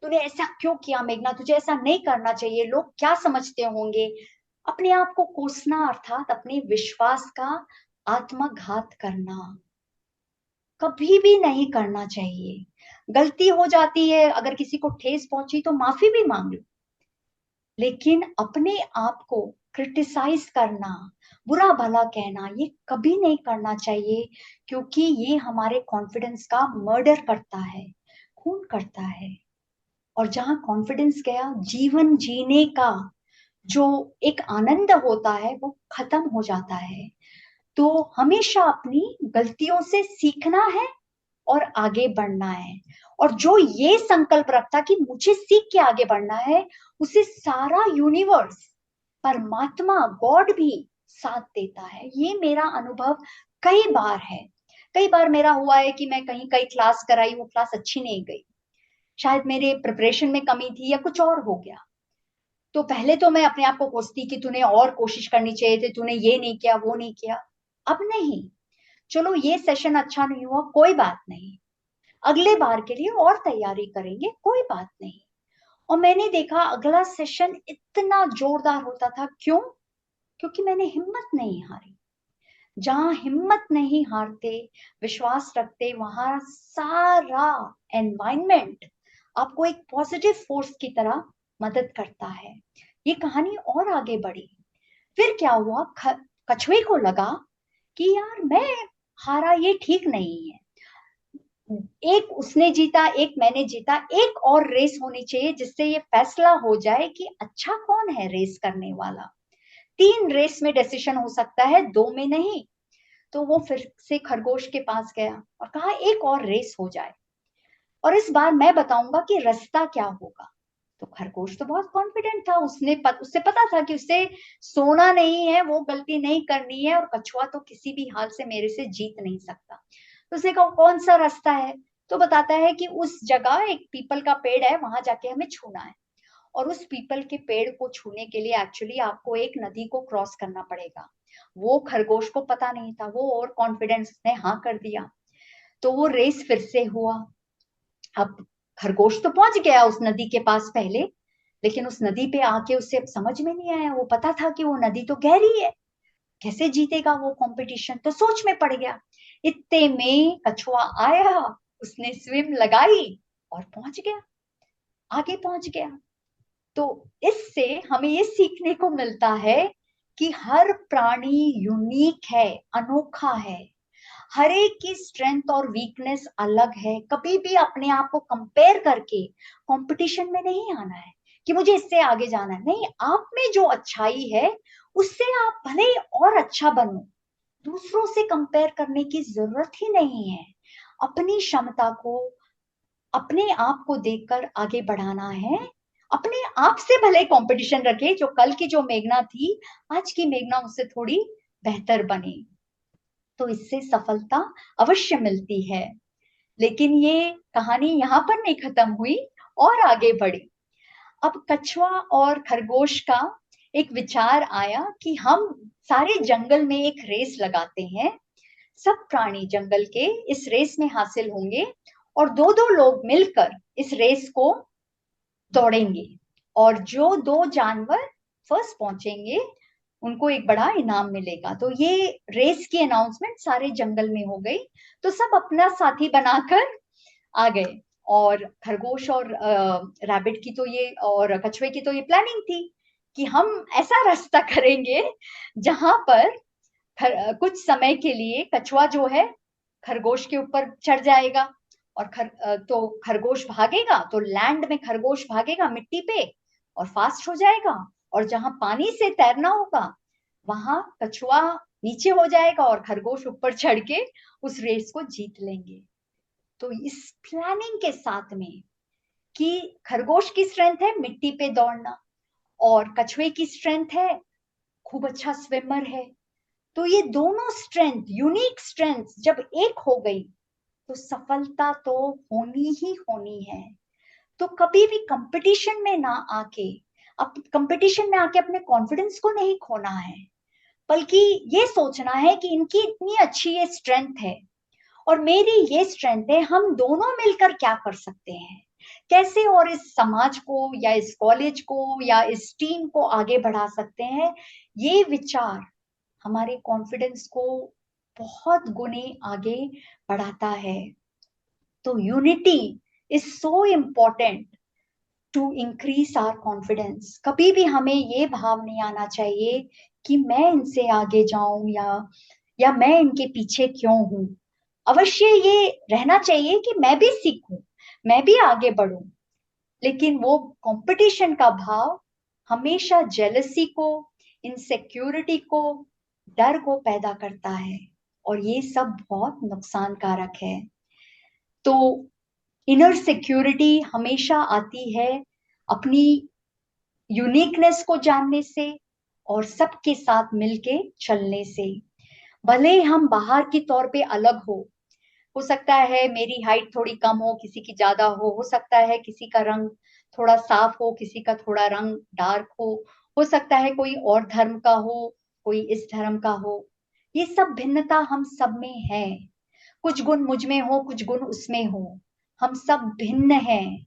तूने ऐसा क्यों किया मेघना, तुझे ऐसा नहीं करना चाहिए, लोग क्या समझते होंगे। अपने आप को कोसना अर्थात अपने विश्वास का आत्मघात करना कभी भी नहीं करना चाहिए। गलती हो जाती है, अगर किसी को ठेस पहुंची तो माफी भी मांग लो, लेकिन अपने आप को क्रिटिसाइज करना, बुरा भला कहना, ये कभी नहीं करना चाहिए, क्योंकि ये हमारे कॉन्फिडेंस का मर्डर करता है, खून करता है। और जहां कॉन्फिडेंस गया, जीवन जीने का जो एक आनंद होता है वो खत्म हो जाता है। तो हमेशा अपनी गलतियों से सीखना है और आगे बढ़ना है। और जो ये संकल्प रखता कि मुझे सीख के आगे बढ़ना है, उसे सारा यूनिवर्स, परमात्मा, गॉड भी साथ देता है। ये मेरा अनुभव कई बार है। कई बार मेरा हुआ है कि मैं कहीं कई क्लास कराई, वो क्लास अच्छी नहीं गई, शायद मेरे प्रिपरेशन में कमी थी या कुछ और हो गया। तो पहले तो मैं अपने आप को कोसती कि तूने और कोशिश करनी चाहिए थी, तूने ये नहीं किया, वो नहीं किया। अब नहीं, चलो ये सेशन अच्छा नहीं हुआ, कोई बात नहीं, अगले बार के लिए और तैयारी करेंगे, कोई बात नहीं। और मैंने देखा अगला सेशन इतना जोरदार होता था। क्यों? क्योंकि मैंने हिम्मत नहीं हारी। जहां हिम्मत नहीं हारते, विश्वास रखते, वहां सारा एनवायरनमेंट आपको एक पॉजिटिव फोर्स की तरह मदद करता है। ये कहानी और आगे बढ़ी। फिर क्या हुआ, कछुए को लगा कि यार मैं हारा, ये ठीक नहीं है। एक उसने जीता, एक मैंने जीता, एक और रेस होनी चाहिए जिससे ये फैसला हो जाए कि अच्छा कौन है रेस करने वाला। 3 रेस में डिसीजन हो सकता है, 2 में नहीं। तो वो फिर से खरगोश के पास गया और कहा एक और रेस हो जाए, और इस बार मैं बताऊंगा कि रास्ता क्या होगा। तो खरगोश तो बहुत कॉन्फिडेंट था, उससे पता था कि उससे सोना नहीं है, वो गलती नहीं करनी है, और कछुआ तो किसी भी हाल से मेरे से जीत नहीं सकता। तो उसने कहा कौन सा रास्ता है? तो बताता है कि उस जगह एक पीपल का पेड़ है, वहां जाके हमें छूना है। और उस पीपल के पेड़ को छूने के लिए एक्चुअली आपको एक नदी को क्रॉस करना पड़ेगा। वो खरगोश को पता नहीं था, वो और कॉन्फिडेंस ने हाँ कर दिया। तो वो रेस फिर से हुआ। अब खरगोश तो पहुंच गया उस नदी के पास पहले, लेकिन उस नदी पे आके उसे अब समझ में नहीं आया। वो पता था कि वो नदी तो गहरी है, कैसे जीतेगा वो कंपटीशन, तो सोच में पड़ गया। इतने में कछुआ आया, उसने स्विम लगाई और पहुंच गया, आगे पहुंच गया। तो इससे हमें ये सीखने को मिलता है कि हर प्राणी यूनिक है, अनोखा है। हर एक की स्ट्रेंथ और वीकनेस अलग है। कभी भी अपने आप को कंपेयर करके कंपटीशन में नहीं आना है कि मुझे इससे आगे जाना है। नहीं, आप में जो अच्छाई है उससे आप भले ही और अच्छा बनो, दूसरों से कंपेयर करने की जरूरत ही नहीं है। अपनी क्षमता को अपने आप को देखकर आगे बढ़ाना है। अपने आप से भले कंपटीशन रखे, जो कल की जो मेघना थी, आज की मेघना उससे थोड़ी बेहतर बने, तो इससे सफलता अवश्य मिलती है। लेकिन ये कहानी यहाँ पर नहीं खत्म हुई, और आगे बढ़ी। अब कछुआ और खरगोश का एक विचार आया कि हम सारे जंगल में एक रेस लगाते हैं, सब प्राणी जंगल के इस रेस में हासिल होंगे, और दो दो लोग मिलकर इस रेस को दौड़ेंगे, और जो दो जानवर फर्स्ट पहुंचेंगे उनको एक बड़ा इनाम मिलेगा। तो ये रेस की अनाउंसमेंट सारे जंगल में हो गई। तो सब अपना साथी बनाकर आ गए, और खरगोश और रैबिट की तो ये, और कछुए की तो ये प्लानिंग थी कि हम ऐसा रास्ता करेंगे जहां पर कुछ समय के लिए कछुआ जो है खरगोश के ऊपर चढ़ जाएगा, और तो खरगोश भागेगा, तो लैंड में खरगोश भागेगा मिट्टी पे और फास्ट हो जाएगा, और जहां पानी से तैरना होगा वहां कछुआ नीचे हो जाएगा और खरगोश ऊपर चढ़ के उस रेस को जीत लेंगे। तो इस प्लानिंग के साथ में कि खरगोश की स्ट्रेंथ है मिट्टी पे दौड़ना, और कछुए की स्ट्रेंथ है खूब अच्छा स्विमर है, तो ये दोनों स्ट्रेंथ, यूनिक स्ट्रेंथ जब एक हो गई तो सफलता तो होनी ही होनी है। तो कभी भी कंपटीशन में ना आके, अब कंपटीशन में आके अपने कॉन्फिडेंस को नहीं खोना है, बल्कि ये सोचना है कि इनकी इतनी अच्छी ये स्ट्रेंथ है और मेरी ये स्ट्रेंथ है, हम दोनों मिलकर क्या कर सकते हैं, कैसे और इस समाज को या इस कॉलेज को या इस टीम को आगे बढ़ा सकते हैं। ये विचार हमारे कॉन्फिडेंस को बहुत गुने आगे बढ़ाता है। तो unity is so important to increase our confidence. कभी भी हमें ये भाव नहीं आना चाहिए कि मैं इनसे आगे जाऊं या मैं इनके पीछे क्यों हूं। अवश्य ये रहना चाहिए कि मैं भी सीखूं, मैं भी आगे बढ़ूं, लेकिन वो कंपटीशन का भाव हमेशा जेलसी को, इनसिक्योरिटी को, डर को पैदा करता है, और ये सब बहुत नुकसानकारक है। तो इनर सिक्योरिटी हमेशा आती है अपनी यूनिकनेस को जानने से और सबके साथ मिलके चलने से। भले हम बाहर की तौर पे अलग हो सकता है मेरी हाइट थोड़ी कम हो, किसी की ज्यादा हो सकता है किसी का रंग थोड़ा साफ हो, किसी का थोड़ा रंग डार्क हो सकता है कोई और धर्म का हो, कोई इस धर्म का हो। ये सब भिन्नता हम सब में है, कुछ गुण मुझ में हो, कुछ गुण उसमें हो, हम सब भिन्न हैं,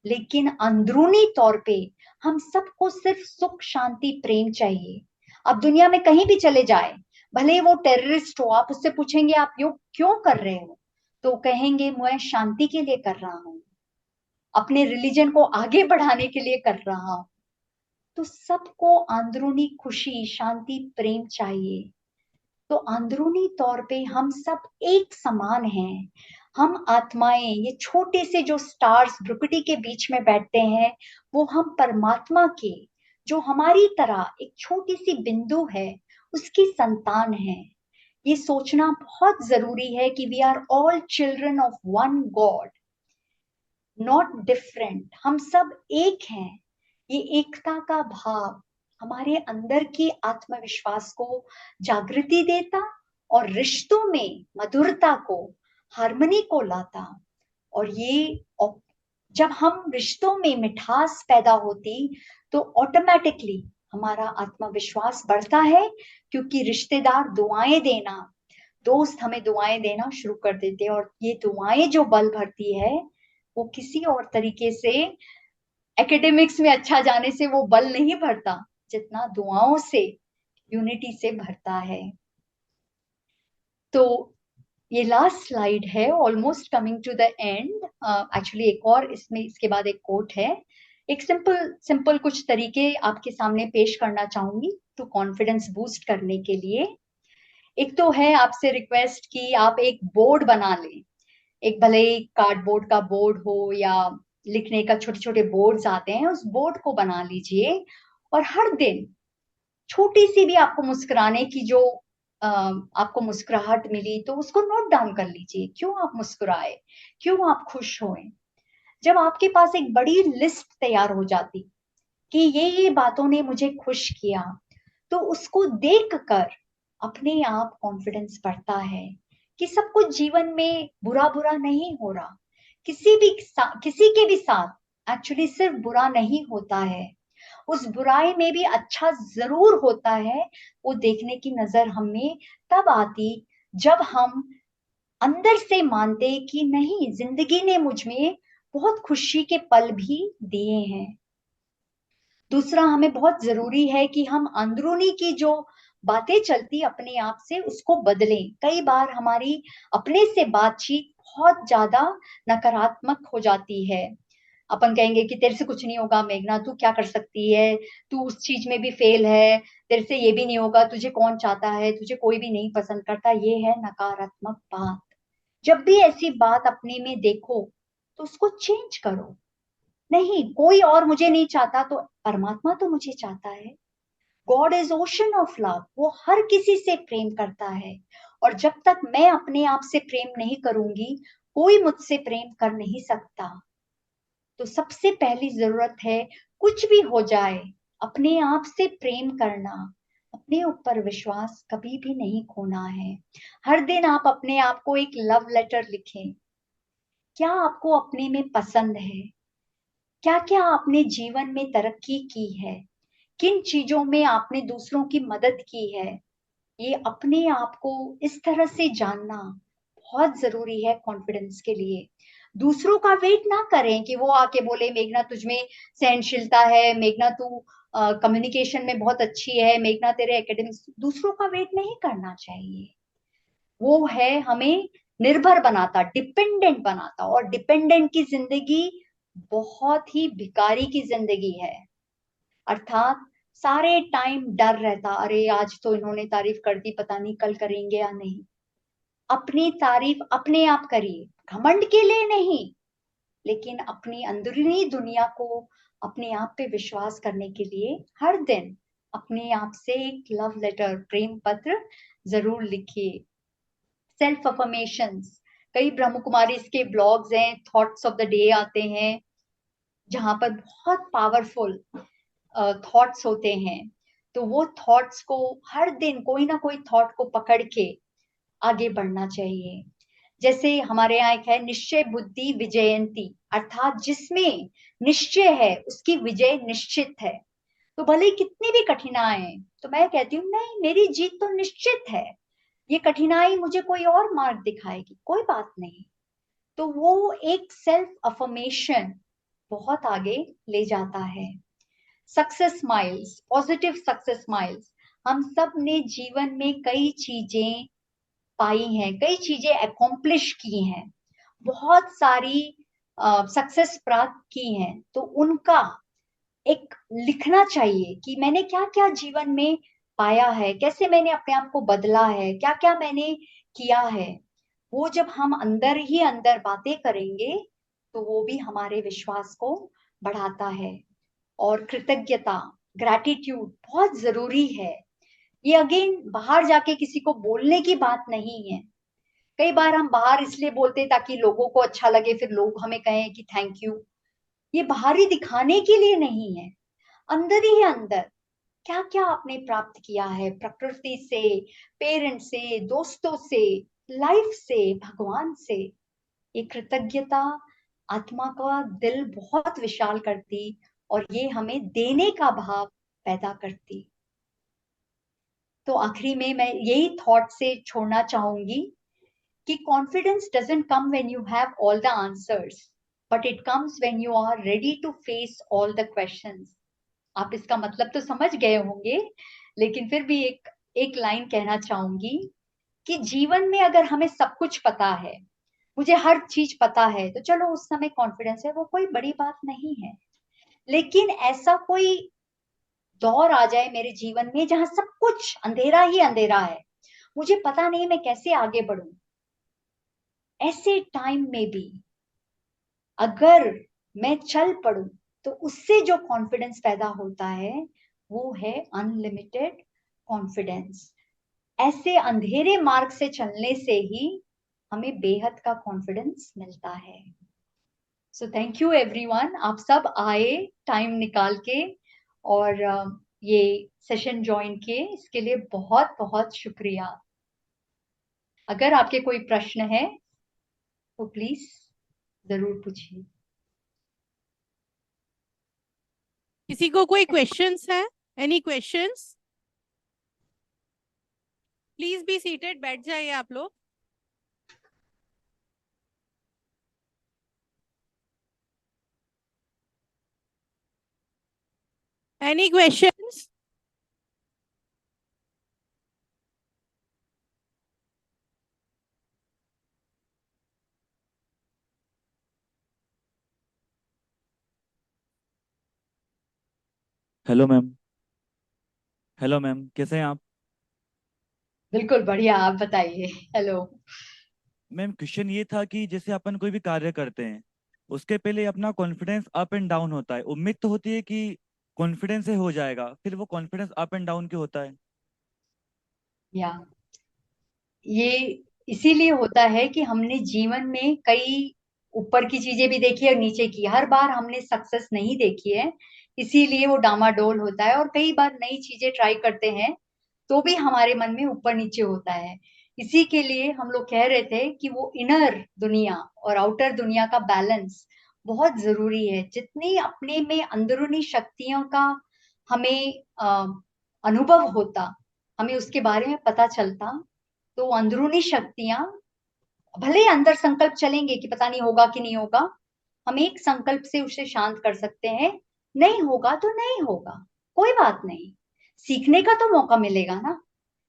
लेकिन अंदरूनी तौर पे हम सबको सिर्फ सुख शांति प्रेम चाहिए। अब दुनिया में कहीं भी चले जाए, भले वो टेररिस्ट हो, आप उससे पूछेंगे आप यो क्यों कर रहे हो, तो कहेंगे मैं शांति के लिए कर रहा हूँ, अपने रिलीजन को आगे बढ़ाने के लिए कर रहा हूँ। तो सबको अंदरूनी खुशी शांति प्रेम चाहिए। तो अंदरूनी तौर पे हम सब एक समान हैं। हम आत्माएं, ये छोटे से जो स्टार्स प्रकृति के बीच में बैठते हैं, वो हम परमात्मा के, जो हमारी तरह एक छोटी सी बिंदु है, उसकी संतान है। ये सोचना बहुत जरूरी है कि we are all children of one God, not different. हम सब एक हैं। ये एकता का भाव हमारे अंदर की आत्मविश्वास को जागृति देता और रिश्तों में मधुरता को, हार्मनी को लाता। और ये जब हम रिश्तों में मिठास पैदा होती तो ऑटोमेटिकली हमारा आत्मविश्वास बढ़ता है, क्योंकि रिश्तेदार दुआएं देना, दोस्त हमें दुआएं देना शुरू कर देते हैं, और ये दुआएं जो बल भरती है वो किसी और तरीके से एकेडमिक्स में अच्छा जाने से वो बल नहीं भरता जितना दुआओं से, यूनिटी से भरता है। तो ये लास्ट स्लाइड है, almost coming to the end. Actually एक और इसमें इसके बाद एक कोट है। एक सिंपल कुछ तरीके आपके सामने पेश करना चाहूंगी टू कॉन्फिडेंस बूस्ट करने के लिए। एक तो है आपसे रिक्वेस्ट कि आप एक बोर्ड बना लें, एक भले ही कार्डबोर्ड का बोर्ड हो या लिखने का छोटे छोटे बोर्ड्स आते हैं, उस बोर्ड को बना लीजिए, और हर दिन छोटी सी भी आपको मुस्कुराने की जो आपको मुस्कुराहट मिली तो उसको नोट डाउन कर लीजिए, क्यों आप मुस्कुराए, क्यों आप खुश हुए। जब आपके पास एक बड़ी लिस्ट तैयार हो जाती कि ये बातों ने मुझे खुश किया, तो उसको देखकर अपने आप कॉन्फिडेंस बढ़ता है कि सब कुछ जीवन में बुरा बुरा नहीं हो रहा, किसी के भी साथ एक्चुअली सिर्फ बुरा नहीं होता है, उस बुराई में भी अच्छा जरूर होता है। वो देखने की नजर हमें तब आती जब हम अंदर से मानते कि नहीं, जिंदगी ने मुझ में बहुत खुशी के पल भी दिए हैं। दूसरा, हमें बहुत जरूरी है कि हम अंदरूनी की जो बातें चलती अपने आप से उसको बदलें। कई बार हमारी अपने से बातचीत बहुत ज्यादा नकारात्मक हो जाती है। अपन कहेंगे कि तेरे से कुछ नहीं होगा मेघना, तू क्या कर सकती है, तू उस चीज में भी फेल है, तेरे से ये भी नहीं होगा, तुझे कौन चाहता है, तुझे कोई भी नहीं पसंद करता। ये है नकारात्मक बात। जब भी ऐसी बात अपने में देखो तो उसको चेंज करो। नहीं, कोई और मुझे नहीं चाहता तो परमात्मा तो मुझे चाहता है। God is ocean of love, वो हर किसी से प्रेम करता है। और जब तक मैं अपने आप से प्रेम नहीं करूंगी, कोई मुझसे प्रेम कर नहीं सकता। तो सबसे पहली जरूरत है, कुछ भी हो जाए अपने आप से प्रेम करना, अपने ऊपर विश्वास कभी भी नहीं खोना है। हर दिन आप अपने आप को एक लव लेटर लिखें। क्या आपको अपने में पसंद है? क्या क्या आपने जीवन में तरक्की की है? किन चीजों में आपने दूसरों की मदद की है? ये अपने आप को इस तरह से जानना बहुत जरूरी है कॉन्फिडेंस के लिए। दूसरों का वेट ना करें कि वो आके बोले मेघना तुझ में सहनशीलता है, मेघना तू कम्युनिकेशन में बहुत अच्छी है, मेघना तेरे एकेडमिक्स। दूसरों का वेट नहीं करना चाहिए। वो है हमें निर्भर बनाता, डिपेंडेंट बनाता, और डिपेंडेंट की जिंदगी बहुत ही भिखारी की जिंदगी है। अर्थात सारे टाइम डर रहता, अरे आज तो इन्होंने तारीफ कर दी, पता नहीं कल करेंगे या नहीं। अपनी तारीफ अपने आप करिए, घमंड के लिए नहीं, लेकिन अपनी अंदरूनी दुनिया को अपने आप पे विश्वास करने के लिए हर दिन अपने आप से एक लव लेटर, प्रेम पत्र जरूर लिखिए। सेल्फ अफर्मेशंस, कई ब्रह्म कुमारी के ब्लॉग्स हैं, थॉट्स ऑफ द डे आते हैं, जहां पर बहुत पावरफुल थॉट्स होते हैं। तो वो थॉट्स को हर दिन कोई ना कोई थॉट को पकड़ के आगे बढ़ना चाहिए। जैसे हमारे यहाँ एक है, निश्चय बुद्धि विजयंती, अर्थात जिसमें निश्चय है उसकी विजय निश्चित है। तो भले कितनी भी कठिनाई, तो मैं कहती हूँ नहीं, मेरी जीत तो निश्चित है। ये कठिनाई मुझे कोई और मार्ग दिखाएगी, कोई बात नहीं। तो वो एक सेल्फ अफर्मेशन बहुत आगे ले जाता है। Success miles, positive success miles, हम सब ने जीवन में कई चीजें पाई हैं, कई चीजें अकॉम्प्लिश की हैं, बहुत सारी सक्सेस प्राप्त की हैं। तो उनका एक लिखना चाहिए कि मैंने क्या क्या जीवन में पाया है, कैसे मैंने अपने आप को बदला है, क्या क्या मैंने किया है। वो जब हम अंदर ही अंदर बातें करेंगे तो वो भी हमारे विश्वास को बढ़ाता है। और कृतज्ञता, ग्रैटिट्यूड बहुत जरूरी है। ये अगेन बाहर जाके किसी को बोलने की बात नहीं है। कई बार हम बाहर इसलिए बोलते हैं ताकि लोगों को अच्छा लगे, फिर लोग हमें कहें कि थैंक यू। ये बाहरी दिखाने के लिए नहीं है, अंदर ही अंदर क्या क्या आपने प्राप्त किया है, प्रकृति से, पेरेंट्स से, दोस्तों से, लाइफ से, भगवान से। ये कृतज्ञता आत्मा का दिल बहुत विशाल करती, और ये हमें देने का भाव पैदा करती। तो आखिरी में मैं यही थॉट से छोड़ना चाहूंगी कि confidence doesn't come when you have all the answers, but it comes when you are ready to face all the questions. आप इसका मतलब तो समझ गए होंगे, लेकिन फिर भी एक लाइन कहना चाहूंगी कि जीवन में अगर हमें सब कुछ पता है, मुझे हर चीज पता है, तो चलो उस समय कॉन्फिडेंस है, वो कोई बड़ी बात नहीं है। लेकिन ऐसा कोई दौर आ जाए मेरे जीवन में जहां सब कुछ अंधेरा ही अंधेरा है, मुझे पता नहीं मैं कैसे आगे बढ़ूं, ऐसे टाइम में भी अगर मैं चल पड़ूं, तो उससे जो कॉन्फिडेंस पैदा होता है वो है अनलिमिटेड कॉन्फिडेंस। ऐसे अंधेरे मार्ग से चलने से ही हमें बेहद का कॉन्फिडेंस मिलता है। सो थैंक यू एवरीवन, आप सब आए टाइम निकाल के और ये सेशन ज्वाइन किए, इसके लिए बहुत बहुत शुक्रिया। अगर आपके कोई प्रश्न है तो प्लीज जरूर पूछिए। किसी को कोई क्वेश्चंस है? Any questions? Please be seated, बैठ जाइए आप लोग। Any questions? Hello ma'am. Hello ma'am, कैसे हैं आप? बिल्कुल बढ़िया, आप बताइए। हेलो। मैम, क्वेश्चन ये था कि जैसे अपन कोई भी कार्य करते हैं, उसके पहले अपना कॉन्फिडेंस अप एंड डाउन होता है। उम्मीद तो होती है कि कॉन्फिडेंस से हो जाएगा, फिर वो कॉन्फिडेंस अप एंड डाउन क्यों होता है? या ये इसीलिए होता है कि हमने जीवन में कई ऊपर की चीजें भी देखी है और नीचे की, हर बार हमने सक्सेस नहीं देखी है, इसीलिए वो डामाडोल होता है। और कई बार नई चीजें ट्राई करते हैं तो भी हमारे मन में ऊपर नीचे होता है। इसी के लिए हम लोग कह रहे थे कि वो इनर दुनिया और आउटर दुनिया का बैलेंस बहुत जरूरी है। जितनी अपने में अंदरूनी शक्तियों का हमें अनुभव होता, हमें उसके बारे में पता चलता, तो अंदरूनी शक्तियां, भले ही अंदर संकल्प चलेंगे कि पता नहीं होगा कि नहीं होगा, हम एक संकल्प से उसे शांत कर सकते हैं। नहीं होगा तो नहीं होगा, कोई बात नहीं, सीखने का तो मौका मिलेगा ना।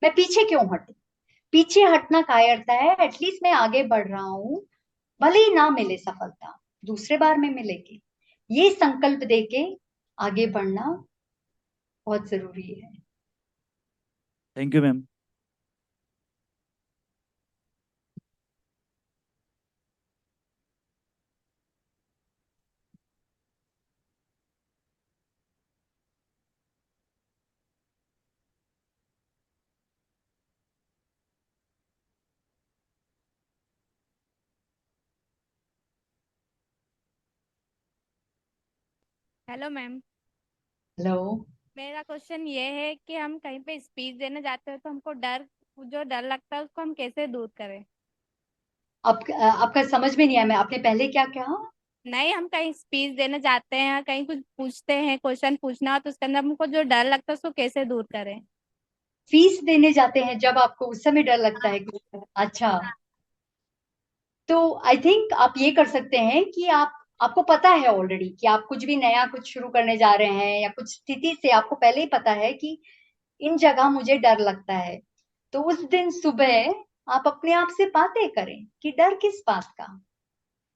मैं पीछे क्यों हटूं? पीछे हटना कायरता है, एटलीस्ट मैं आगे बढ़ रहा हूं। भले ही ना मिले सफलता, दूसरे बार में मिलेगी। ये संकल्प देके आगे बढ़ना बहुत जरूरी है। Thank you ma'am. Hello ma'am. Hello. मेरा क्वेश्चन ये है कि हम कहीं पे स्पीच देने जाते हैं तो हमको जो डर लगता है उसको हम कैसे दूर करें? आपका समझ में नहीं आया, मैं आपने पहले क्या कहा? नहीं, हम कहीं स्पीच देने जाते हैं, कहीं कुछ पूछते हैं, क्वेश्चन पूछना हो तो उसके अंदर हमको जो डर लगता है उसको कैसे दूर करें? फीस देने जाते हैं जब आपको उस समय डर लगता है अच्छा, तो आई थिंक आप ये कर सकते हैं कि आपको पता है ऑलरेडी कि आप कुछ भी नया कुछ शुरू करने जा रहे हैं, या कुछ स्थिति से आपको पहले ही पता है कि इन जगह मुझे डर लगता है। तो उस दिन सुबह आप अपने आप से बातें करें कि डर किस बात का,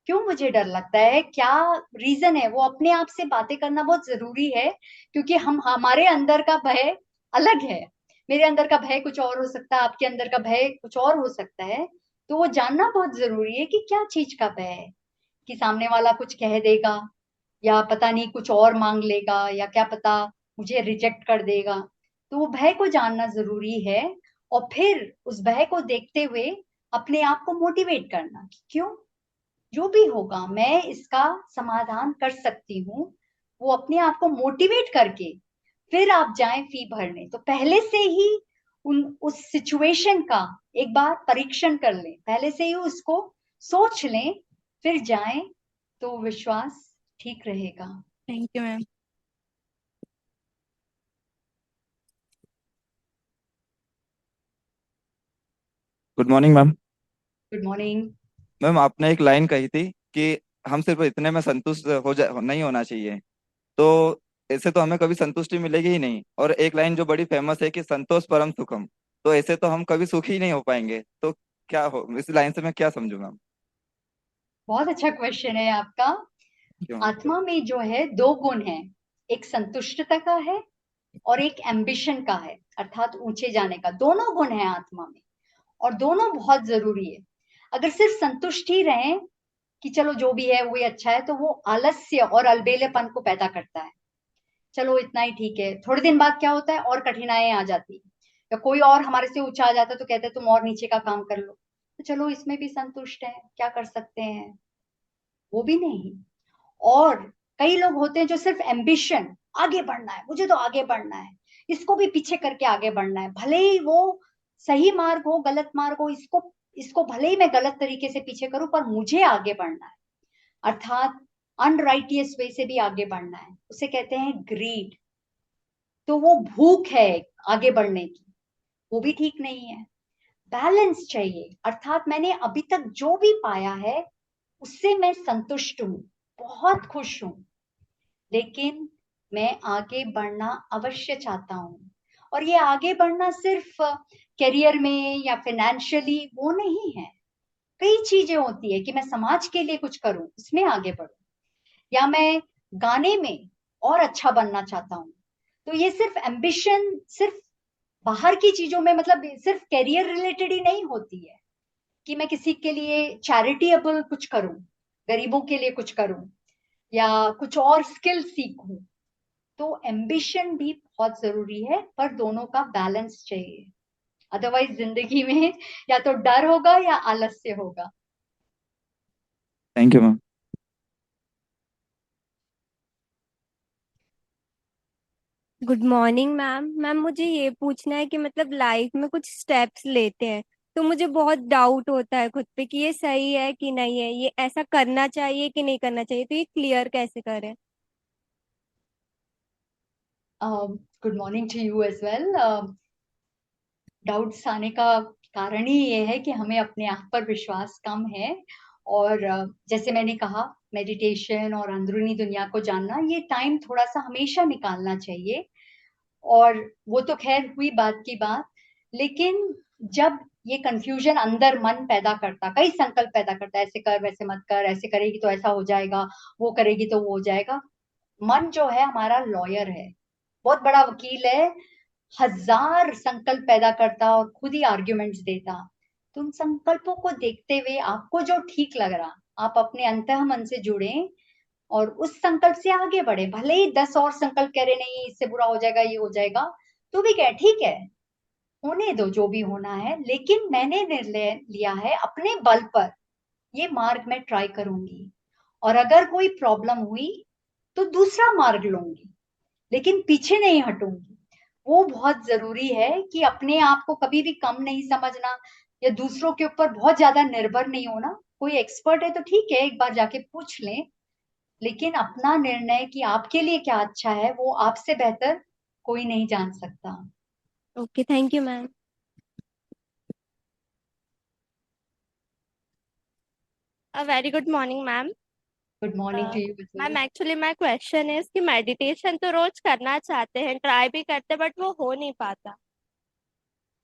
क्यों मुझे डर लगता है, क्या रीजन है। वो अपने आप से बातें करना बहुत जरूरी है, क्योंकि हमारे अंदर का भय अलग है। मेरे अंदर का भय कुछ और हो सकता है, आपके अंदर का भय कुछ और हो सकता है। तो वो जानना बहुत जरूरी है कि क्या चीज का भय है, कि सामने वाला कुछ कह देगा, या पता नहीं कुछ और मांग लेगा, या क्या पता मुझे रिजेक्ट कर देगा। तो वो भय को जानना जरूरी है, और फिर उस भय को देखते हुए अपने आप को मोटिवेट करना कि क्यों, जो भी होगा मैं इसका समाधान कर सकती हूँ। वो अपने आप को मोटिवेट करके फिर आप जाएं फी भरने, तो पहले से ही उस सिचुएशन का एक बार परीक्षण कर लें, पहले से ही उसको सोच लें, फिर जाएं, तो विश्वास ठीक रहेगा। Thank you ma'am. Good morning ma'am. Good morning. Ma'am, आपने एक लाइन कही थी कि हम सिर्फ इतने में संतुष्ट हो जा नहीं होना चाहिए। तो ऐसे तो हमें कभी संतुष्टि मिलेगी ही नहीं। और एक लाइन जो बड़ी फेमस है कि संतोष परम सुखम। तो ऐसे तो हम कभी सुखी ही नहीं हो पाएंगे। तो क्या हो, इस लाइन से मैं क्या समझूं मैम? बहुत अच्छा क्वेश्चन है आपका। क्यों? आत्मा में जो है दो गुण है, एक संतुष्टता का है और एक एम्बिशन का है, अर्थात ऊंचे जाने का। दोनों गुण है आत्मा में, और दोनों बहुत जरूरी है। अगर सिर्फ संतुष्ट ही रहें कि चलो जो भी है वही अच्छा है, तो वो आलस्य और अलबेलेपन को पैदा करता है। चलो इतना ही ठीक है, थोड़े दिन बाद क्या होता है, और कठिनाइयां आ जाती है, या कोई और हमारे से ऊंचा आ जाता है तो कहते हैं तुम और नीचे का काम कर लो, तो चलो इसमें भी संतुष्ट है, क्या कर सकते हैं। वो भी नहीं, और कई लोग होते हैं जो सिर्फ एम्बिशन, आगे बढ़ना है, मुझे तो आगे बढ़ना है, इसको भी पीछे करके आगे बढ़ना है, भले ही वो सही मार्ग हो गलत मार्ग हो, इसको भले ही मैं गलत तरीके से पीछे करूं, पर मुझे आगे बढ़ना है, अर्थात अनराइटियस वे से भी आगे बढ़ना है, उसे कहते हैं ग्रीड। तो वो भूख है आगे बढ़ने की, वो भी ठीक नहीं है। बैलेंस चाहिए, अर्थात मैंने अभी तक जो भी पाया है उससे मैं संतुष्ट हूं, बहुत खुश हूं, लेकिन मैं आगे बढ़ना अवश्य चाहता हूं। और ये आगे बढ़ना सिर्फ करियर में या फाइनेंशियली वो नहीं है, कई चीजें होती है कि मैं समाज के लिए कुछ करूं, उसमें आगे बढ़ूं, या मैं गाने में और अच्छा बनना चाहता हूं। तो ये सिर्फ एम्बिशन सिर्फ बाहर की चीजों में, मतलब सिर्फ करियर रिलेटेड ही नहीं होती है कि मैं किसी के लिए चैरिटेबल कुछ करूं, गरीबों के लिए कुछ करूं, या कुछ और स्किल सीखूं। तो एम्बिशन भी बहुत जरूरी है, पर दोनों का बैलेंस चाहिए, अदरवाइज जिंदगी में या तो डर होगा या आलस्य होगा। Thank you ma'am. Good morning ma'am. Ma'am मुझे ये पूछना है कि मतलब लाइफ में कुछ स्टेप्स लेते हैं तो मुझे बहुत डाउट होता है खुद पे कि ये सही है कि नहीं है, ये ऐसा करना चाहिए कि नहीं करना चाहिए, तो ये क्लियर कैसे करें? Good morning to you as well. Doubts आने का कारण ही ये है कि हमें अपने आप पर विश्वास कम है, और जैसे मैंने कहा, मेडिटेशन और अंदरूनी दुनिया को जानना, ये टाइम थोड़ा सा हमेशा निकालना चाहिए। और वो तो खैर हुई बात की बात, लेकिन जब ये कंफ्यूजन अंदर मन पैदा करता, कई संकल्प पैदा करता है, ऐसे कर वैसे मत कर, ऐसे करेगी तो ऐसा हो जाएगा, वो करेगी तो वो हो जाएगा। मन जो है हमारा लॉयर है, बहुत बड़ा वकील है, हजार संकल्प पैदा करता और खुद ही आर्ग्यूमेंट्स देता। तो उन संकल्पों को देखते हुए आपको जो ठीक लग रहा, आप अपने अंतः मन से जुड़े और उस संकल्प से आगे बढ़े। भले ही 10 और संकल्प कह रहे नहीं इससे बुरा हो जाएगा, ये हो जाएगा, तो भी क्या, ठीक है, होने दो जो भी होना है, लेकिन मैंने निर्णय लिया है अपने बल पर, ये मार्ग मैं ट्राई करूंगी, और अगर कोई प्रॉब्लम हुई तो दूसरा मार्ग लूंगी, लेकिन पीछे नहीं हटूंगी। वो बहुत जरूरी है कि अपने आप को कभी भी कम नहीं समझना, या दूसरों के ऊपर बहुत ज्यादा निर्भर नहीं होना। कोई एक्सपर्ट है तो ठीक है, एक बार जाके पूछ लें, लेकिन अपना निर्णय कि आपके लिए क्या अच्छा है वो आपसे बेहतर कोई नहीं जान सकता। Okay, thank you ma'am. A very good morning ma'am. Good morning to you. Ma'am actually my question is कि मेडिटेशन तो रोज करना चाहते हैं, ट्राई भी करते हैं, बट वो हो नहीं पाता।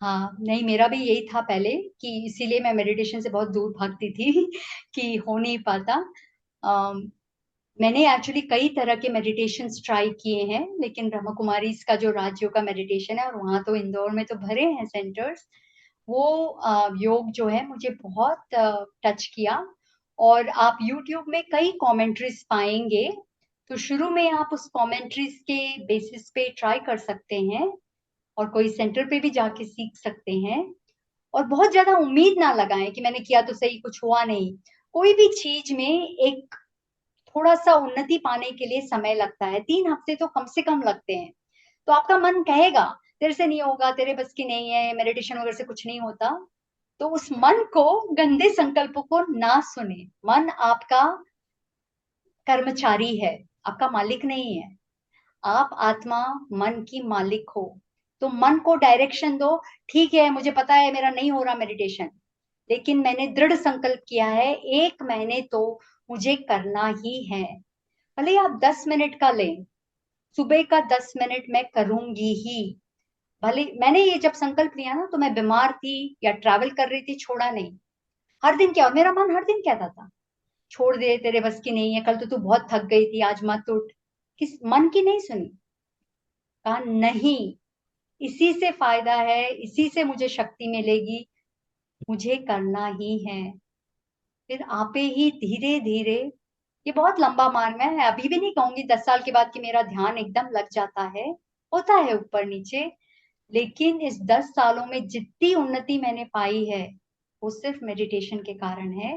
हाँ, नहीं, मेरा भी यही था पहले, कि इसीलिए मैं मेडिटेशन से बहुत दूर भागती थी कि हो नहीं पाता। मैंने एक्चुअली कई तरह के मेडिटेशन ट्राई किए हैं, लेकिन ब्रह्मा कुमारी का जो राजयोग का मेडिटेशन है, और वहाँ तो इंदौर में तो भरे हैं सेंटर्स, वो योग जो है मुझे बहुत टच किया। और आप YouTube में कई कमेंट्रीज पाएंगे, तो शुरू में आप उस कमेंट्रीज के बेसिस पे ट्राई कर सकते हैं, और कोई सेंटर पे भी जाके सीख सकते हैं। और बहुत ज्यादा उम्मीद ना लगाएं कि मैंने किया तो सही, कुछ हुआ नहीं। कोई भी चीज में एक थोड़ा सा उन्नति पाने के लिए समय लगता है, 3 हफ्ते तो कम से कम लगते हैं। तो आपका मन कहेगा तेरे से नहीं होगा, तेरे बस की नहीं है, मेडिटेशन वगैरह से कुछ नहीं होता, तो उस मन को, गंदे संकल्पों को ना सुने। मन आपका कर्मचारी है, आपका मालिक नहीं है। आप आत्मा मन की मालिक हो, तो मन को डायरेक्शन दो। ठीक है, मुझे पता है मेरा नहीं हो रहा मेडिटेशन, लेकिन मैंने दृढ़ संकल्प किया है 1 महीने तो मुझे करना ही है। भले ही आप 10 मिनट का लें, सुबह का 10 मिनट मैं करूंगी ही। भले मैंने ये जब संकल्प लिया ना, तो मैं बीमार थी या ट्रैवल कर रही थी, छोड़ा नहीं। हर दिन क्या, मेरा मन हर दिन कहता था छोड़ दे, तेरे बस की नहीं है, कल तो तू बहुत थक गई थी, आज मत उठ। किस मन की नहीं सुनी, कहा नहीं, इसी से फायदा है, इसी से मुझे शक्ति मिलेगी, मुझे करना ही है। फिर आपे ही धीरे धीरे, ये बहुत लंबा मार्ग है, मैं अभी भी नहीं कहूंगी 10 साल के बाद कि मेरा ध्यान एकदम लग जाता है, होता है ऊपर नीचे, लेकिन इस 10 सालों में जितनी उन्नति मैंने पाई है वो सिर्फ मेडिटेशन के कारण है।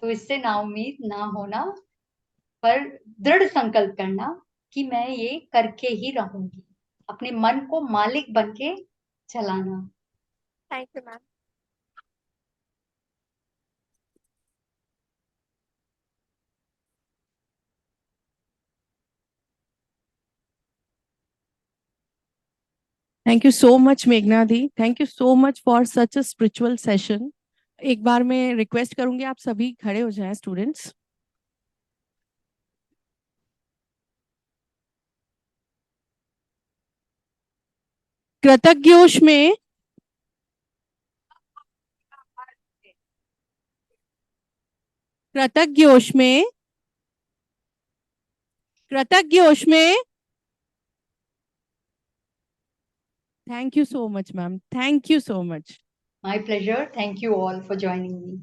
तो इससे ना उम्मीद ना होना, पर दृढ़ संकल्प करना कि मैं ये करके ही रहूंगी, अपने मन को मालिक बन के चलाना। Thank you ma'am. Thank you so much मेघना di, thank you so much for such a spiritual session. एक बार मैं रिक्वेस्ट करूंगी आप सभी खड़े हो जाएं स्टूडेंट्स। कृतज्ञोष में कृतज्ञोष में कृतज्ञोष में thank you so much ma'am, thank you so much. My pleasure. Thank you all for joining me.